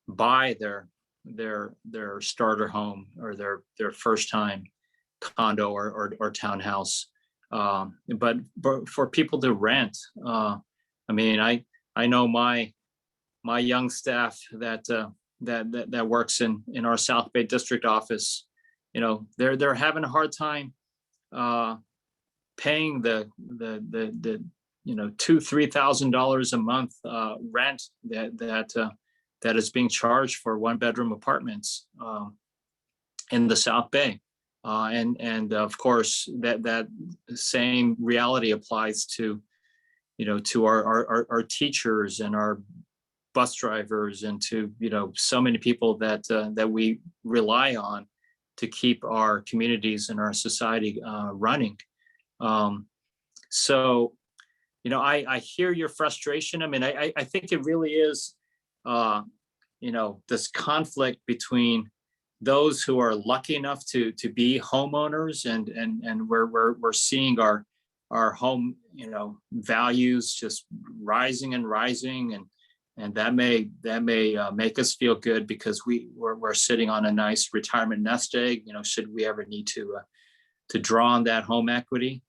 buy their starter home or their first time condo or townhouse, but for people to rent. I know my young staff that works in our South Bay district office, they're having a hard time paying the $2,000-3,000 a month rent that is being charged for 1-bedroom apartments in the South Bay. And of course, that same reality applies to our teachers and our bus drivers, and to so many people that we rely on to keep our communities and our society running. So I hear your frustration. I think it really is this conflict between those who are lucky enough to be homeowners, and we're seeing our home values just rising and rising, and that may make us feel good because we're sitting on a nice retirement nest egg, should we ever need to draw on that home equity.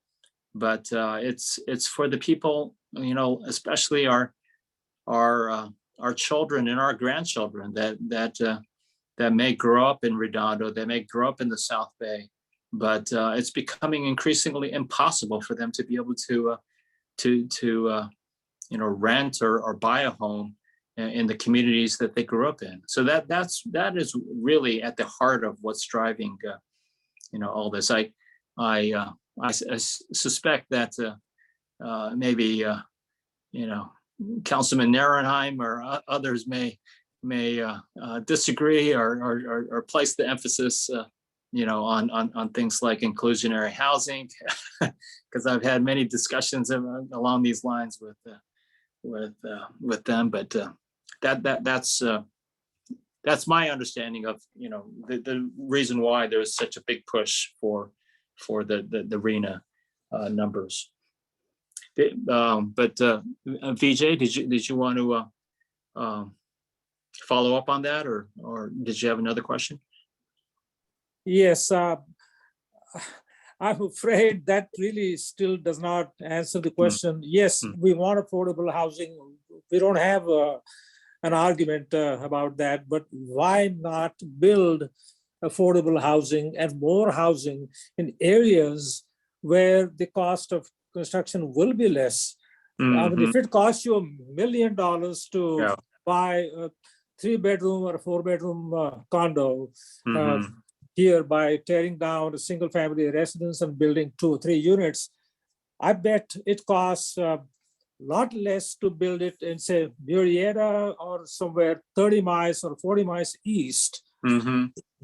But it's for the people, especially our children and our grandchildren that may grow up in Redondo, that may grow up in the South Bay, but it's becoming increasingly impossible for them to be able to rent or buy a home in the communities that they grew up in. So that is really at the heart of what's driving all this. I suspect that maybe Councilman Narenheim or others may disagree or place the emphasis on things like inclusionary housing, because I've had many discussions along these lines with them. But that's my understanding of the reason why there is such a big push for the RENA numbers. But Vijay, did you want to follow up on that, or did you have another question? Yes, I'm afraid that really still does not answer the question. Yes, we want affordable housing. We don't have an argument about that, but why not build affordable housing and more housing in areas where the cost of construction will be less? If it costs you $1 million to buy a 3-bedroom or a 4-bedroom condo here by tearing down a single family residence and building 2 or 3 units, I bet it costs a lot less to build it in, say, Murrieta or somewhere 30 miles or 40 miles east.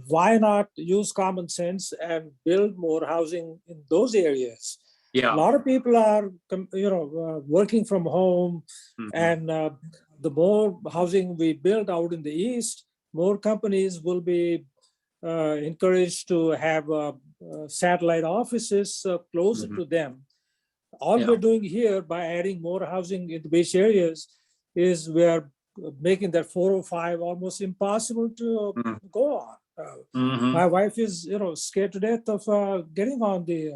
Why not use common sense and build more housing in those areas? A lot of people are working from home, and the more housing we build out in the east, more companies will be encouraged to have satellite offices closer to them. All we're doing here by adding more housing in the beach areas is we are making that 405 almost impossible to go on. My wife is, scared to death of getting on the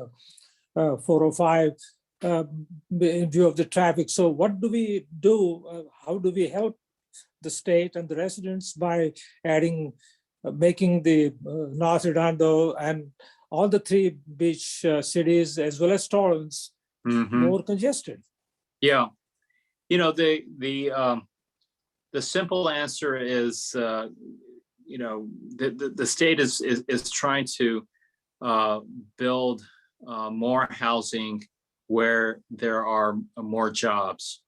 405 in view of the traffic. So what do we do? How do we help the state and the residents by adding, making the North Redondo and all the 3 beach cities as well as Torrance more congested? Yeah, the simple answer is, the state is trying to build more housing where there are more jobs.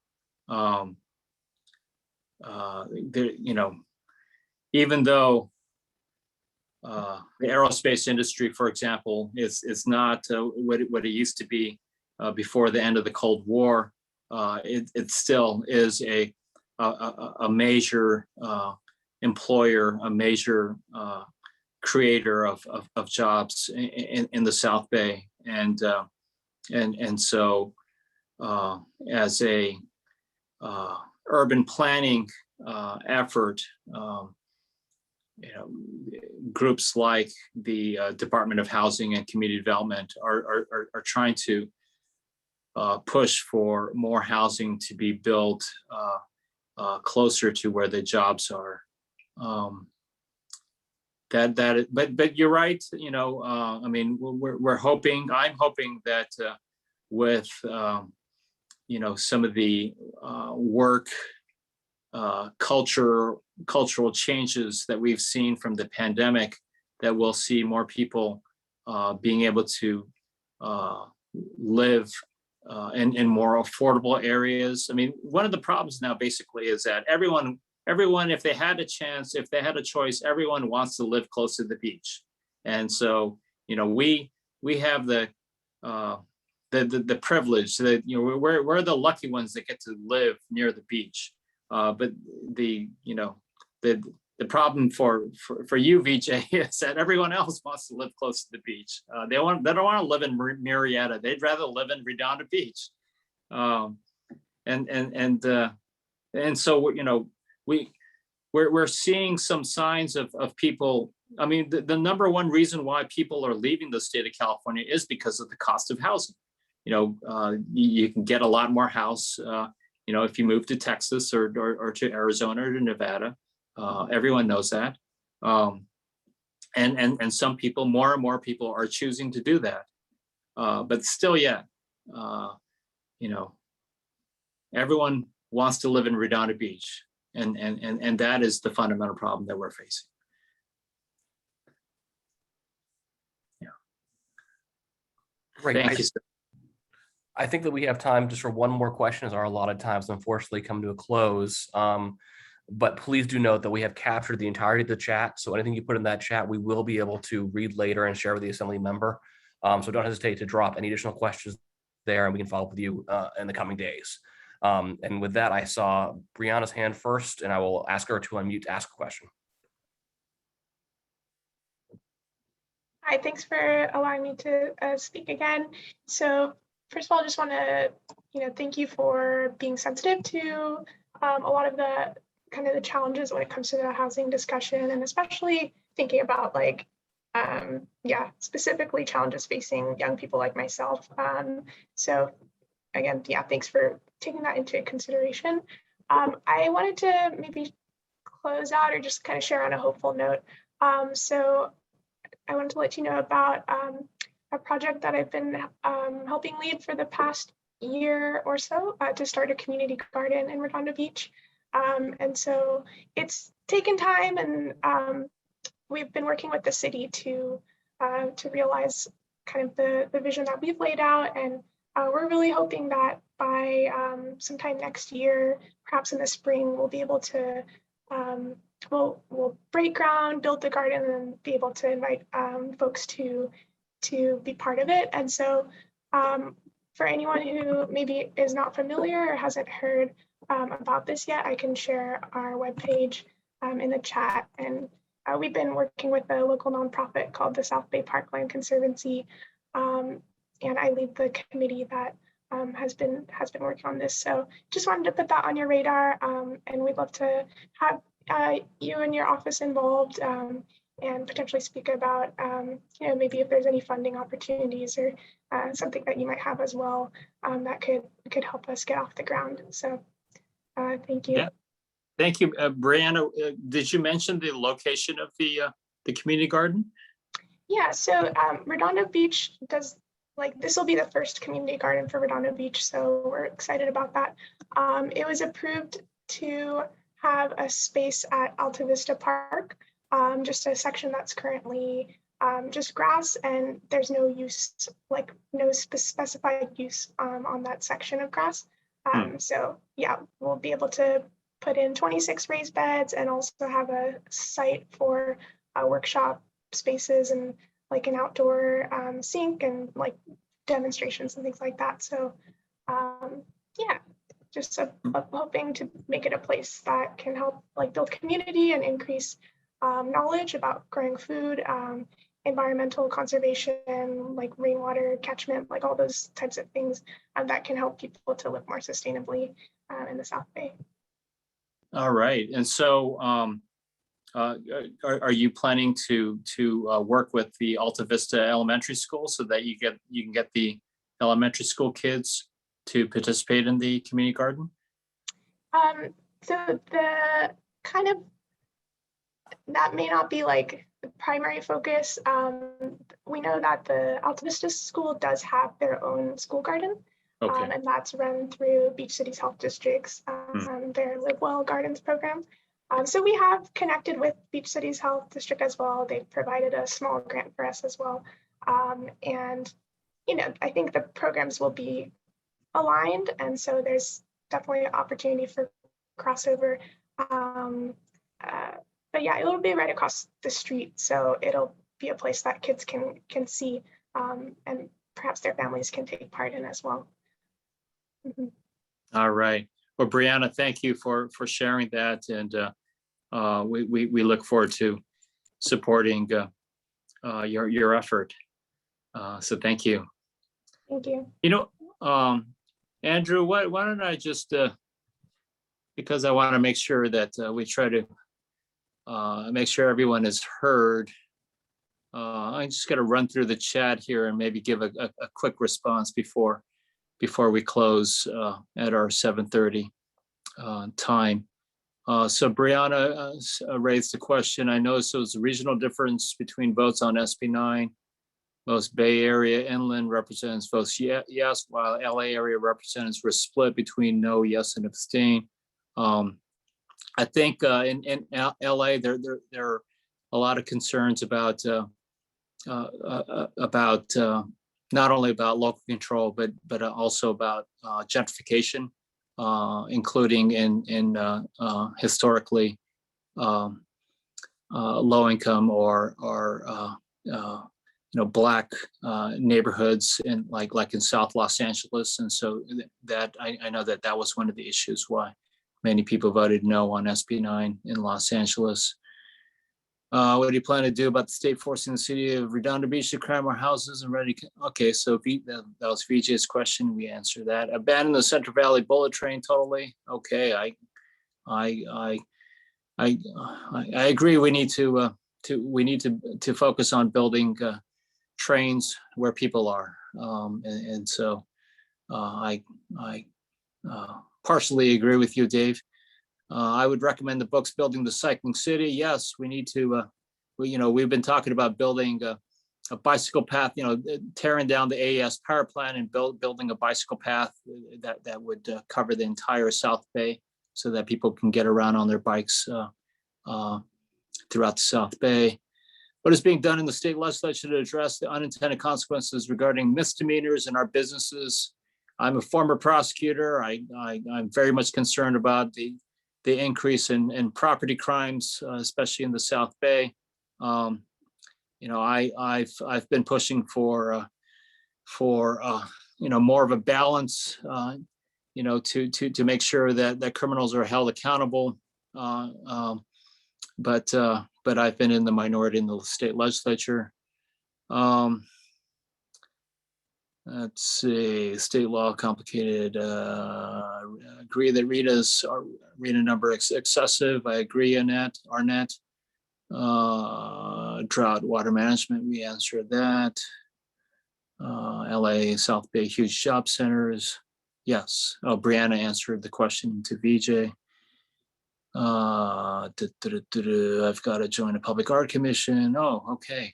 Even though the aerospace industry, for example, is not what it used to be before the end of the Cold War, it still is a major employer, a major creator of jobs in the South Bay, and so as a urban planning effort, groups like the Department of Housing and Community Development are trying to push for more housing to be built closer to where the jobs are. But you're right. I mean, we're hoping. I'm hoping that with some of the work cultural changes that we've seen from the pandemic, that we'll see more people being able to live in more affordable areas. I mean, one of the problems now basically is that everyone, if they had a chance, if they had a choice, everyone wants to live close to the beach. And so, we have the privilege that, we're the lucky ones that get to live near the beach. But the problem for you, Vijay, is that everyone else wants to live close to the beach. They don't want to live in Marietta. They'd rather live in Redondo Beach. And so we're seeing some signs of people. I mean, the number one reason why people are leaving the state of California is because of the cost of housing. You can get a lot more house. If you move to Texas or to Arizona or to Nevada, everyone knows that. And some people, more and more people are choosing to do that. But still, everyone wants to live in Redondo Beach. And that is the fundamental problem that we're facing. Yeah. Great. Thank you, sir. I think that we have time just for one more question, as our allotted times unfortunately come to a close. But please do note that we have captured the entirety of the chat. So anything you put in that chat, we will be able to read later and share with the assembly member. So don't hesitate to drop any additional questions there, and we can follow up with you in the coming days. And with that, I saw Brianna's hand first, and I will ask her to unmute to ask a question. Hi, thanks for allowing me to speak again. So first of all, I just want to, thank you for being sensitive to a lot of the kind of the challenges when it comes to the housing discussion, and especially thinking about specifically challenges facing young people like myself. So again, thanks for taking that into consideration. I wanted to maybe close out or just kind of share on a hopeful note. So I wanted to let you know about a project that I've been helping lead for the past year or so to start a community garden in Redondo Beach. And so it's taken time, and we've been working with the city to realize kind of the vision that we've laid out. And we're really hoping that by sometime next year, perhaps in the spring, we'll be able to we'll break ground, build the garden, and be able to invite folks to be part of it. And so for anyone who maybe is not familiar or hasn't heard about this yet, I can share our webpage in the chat. And we've been working with a local nonprofit called the South Bay Parkland Conservancy. And I lead the committee that has been working on this. So just wanted to put that on your radar. And we'd love to have you and your office involved and potentially speak about, maybe if there's any funding opportunities or something that you might have as well that could help us get off the ground. So thank you. Yeah. Thank you, Brianna. Did you mention the location of the community garden? Yeah, so Redondo Beach does, this will be the first community garden for Redondo Beach, so we're excited about that. It was approved to have a space at Alta Vista Park, just a section that's currently just grass, and there's no use, no specified use on that section of grass. So yeah, we'll be able to put in 26 raised beds and also have a site for workshop spaces and an outdoor sink and demonstrations and things like that. So yeah, just hoping to make it a place that can help build community and increase knowledge about growing food, environmental conservation, like rainwater catchment, like all those types of things that can help people to live more sustainably in the South Bay. All right. And so are you planning to work with the Alta Vista Elementary School so that you can get the elementary school kids to participate in the community garden? So the kind of, that may not be like the primary focus. We know that the Alta Vista School does have their own school garden, Okay. and that's run through Beach Cities Health District's their Live Well Gardens program. So we have connected with Beach Cities Health District as well. They've provided a small grant for us as well. And, you know, I think the programs will be aligned. And so there's definitely an opportunity for crossover. But yeah, it'll be right across the street. So it'll be a place that kids can see and perhaps their families can take part in as well. All right. Well, Brianna, thank you for sharing that. And we look forward to supporting your effort. So thank you. Thank you. You know, Andrew, why don't I just, because I want to make sure that we try to make sure everyone is heard. I just got to run through the chat here and maybe give a quick response before we close at our 7:30 time. So Brianna raised the question. I noticed there was a regional difference between votes on SB9. Most Bay Area inland representatives votes yes, while LA area representatives were split between no, yes, and abstain. I think in LA there are a lot of concerns about not only about local control, but also about gentrification, including in historically low income or Black neighborhoods in like in South Los Angeles. And so that I know that was one of the issues why many people voted no on SB9 in Los Angeles. What do you plan to do about the state forcing the city of Redondo Beach to cram more houses and ready? Okay, so that was VJ's question. We answered that. Abandon the Central Valley bullet train totally. Okay, I agree. We need to focus on building trains where people are, and so I partially agree with you, Dave. I would recommend the books Building the Cycling City. Yes, we need to, we've been talking about building a bicycle path, tearing down the Aes Power Plant and building a bicycle path that would cover the entire South Bay so that people can get around on their bikes throughout the South Bay. What is being done in the state legislature to address the unintended consequences regarding misdemeanors in our businesses? I'm a former prosecutor. I'm very much concerned about the increase in property crimes, especially in the South Bay. I've been pushing for more of a balance, to make sure that criminals are held accountable. But I've been in the minority in the state legislature. Let's see, state law complicated. Agree that RETA number excessive. I agree, Arnett. Drought water management, we answered that. LA, South Bay, huge job centers. Yes. Oh, Brianna answered the question to VJ. I've got to join a public art commission. Oh, okay.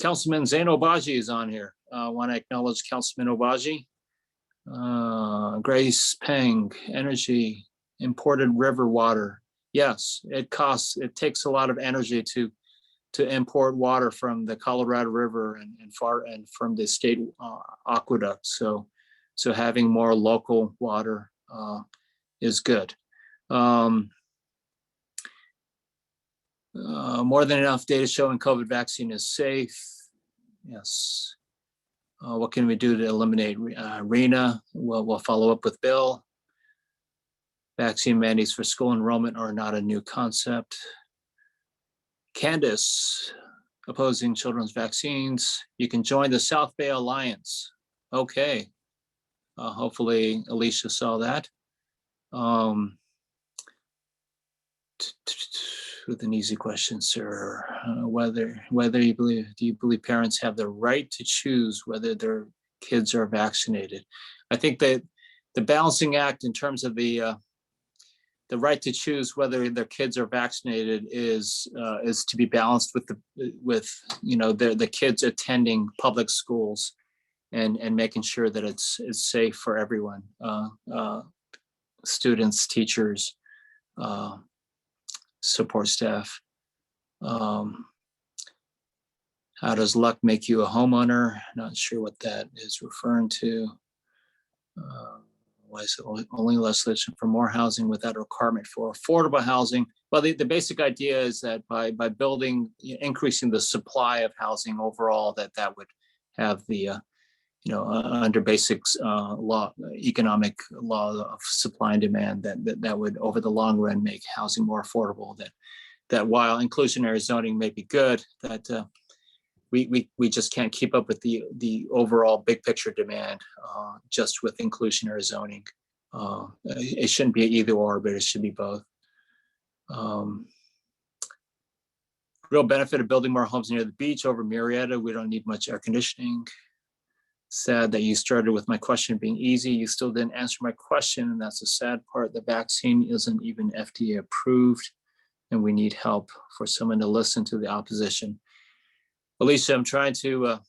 Councilman Zain Obaji is on here. I want to acknowledge Councilman Obaji. Grace Peng, energy, imported river water. Yes, it takes a lot of energy to import water from the Colorado River and from the state aqueduct. So having more local water is good. More than enough data showing COVID vaccine is safe. Yes. What can we do to eliminate RENA? We'll follow up with Bill. Vaccine mandates for school enrollment are not a new concept. Candace, opposing children's vaccines. You can join the South Bay Alliance. Okay. Hopefully Alicia saw that. With an easy question, sir. Whether do you believe parents have the right to choose whether their kids are vaccinated? I think that the balancing act in terms of the right to choose whether their kids are vaccinated is to be balanced with the kids attending public schools and making sure that it's safe for everyone, students, teachers, support staff. How does luck make you a homeowner? Not sure what that is referring to. Why is it only legislation for more housing without a requirement for affordable housing? Well, the basic idea is that by building, increasing the supply of housing overall, that would have the under basics law, economic law of supply and demand, that would over the long run make housing more affordable. That while inclusionary zoning may be good, that we just can't keep up with the overall big picture demand just with inclusionary zoning. It shouldn't be either or, but it should be both. Real benefit of building more homes near the beach over Murrieta. We don't need much air conditioning. Sad that you started with my question being easy. You still didn't answer my question, and that's the sad part. The vaccine isn't even FDA approved, and we need help for someone to listen to the opposition. Alicia, I'm trying to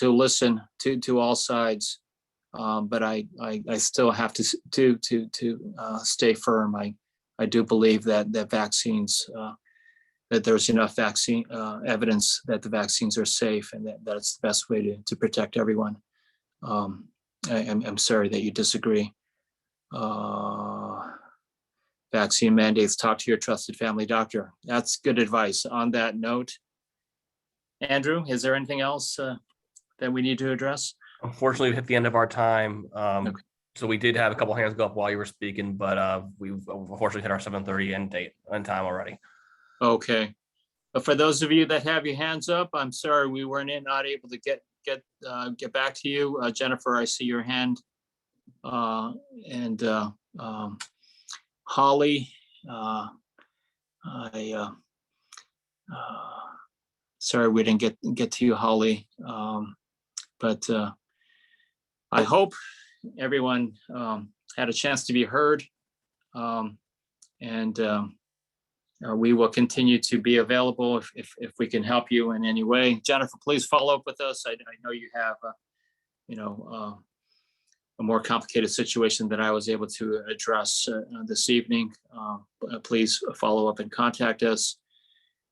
listen to all sides, but I still have to stay firm. I do believe that vaccines, that there's enough vaccine evidence that the vaccines are safe, and that's the best way to protect everyone. I'm sorry that you disagree. Vaccine mandates, talk to your trusted family doctor. That's good advice. On that note, Andrew, is there anything else that we need to address? Unfortunately, we hit the end of our time. Okay. So we did have a couple hands go up while you were speaking, but we've unfortunately hit our 7:30 end date on time already. Okay. But for those of you that have your hands up, I'm sorry we weren't not able to get back to you. Jennifer, I see your hand. And Holly, sorry we didn't get to you, Holly. But I hope everyone had a chance to be heard. We will continue to be available if we can help you in any way. Jennifer, please follow up with us. I know you have, a more complicated situation that I was able to address this evening. Please follow up and contact us.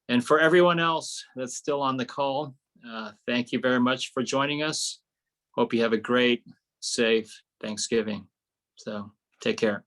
And for everyone else that's still on the call, thank you very much for joining us. Hope you have a great, safe Thanksgiving. So take care.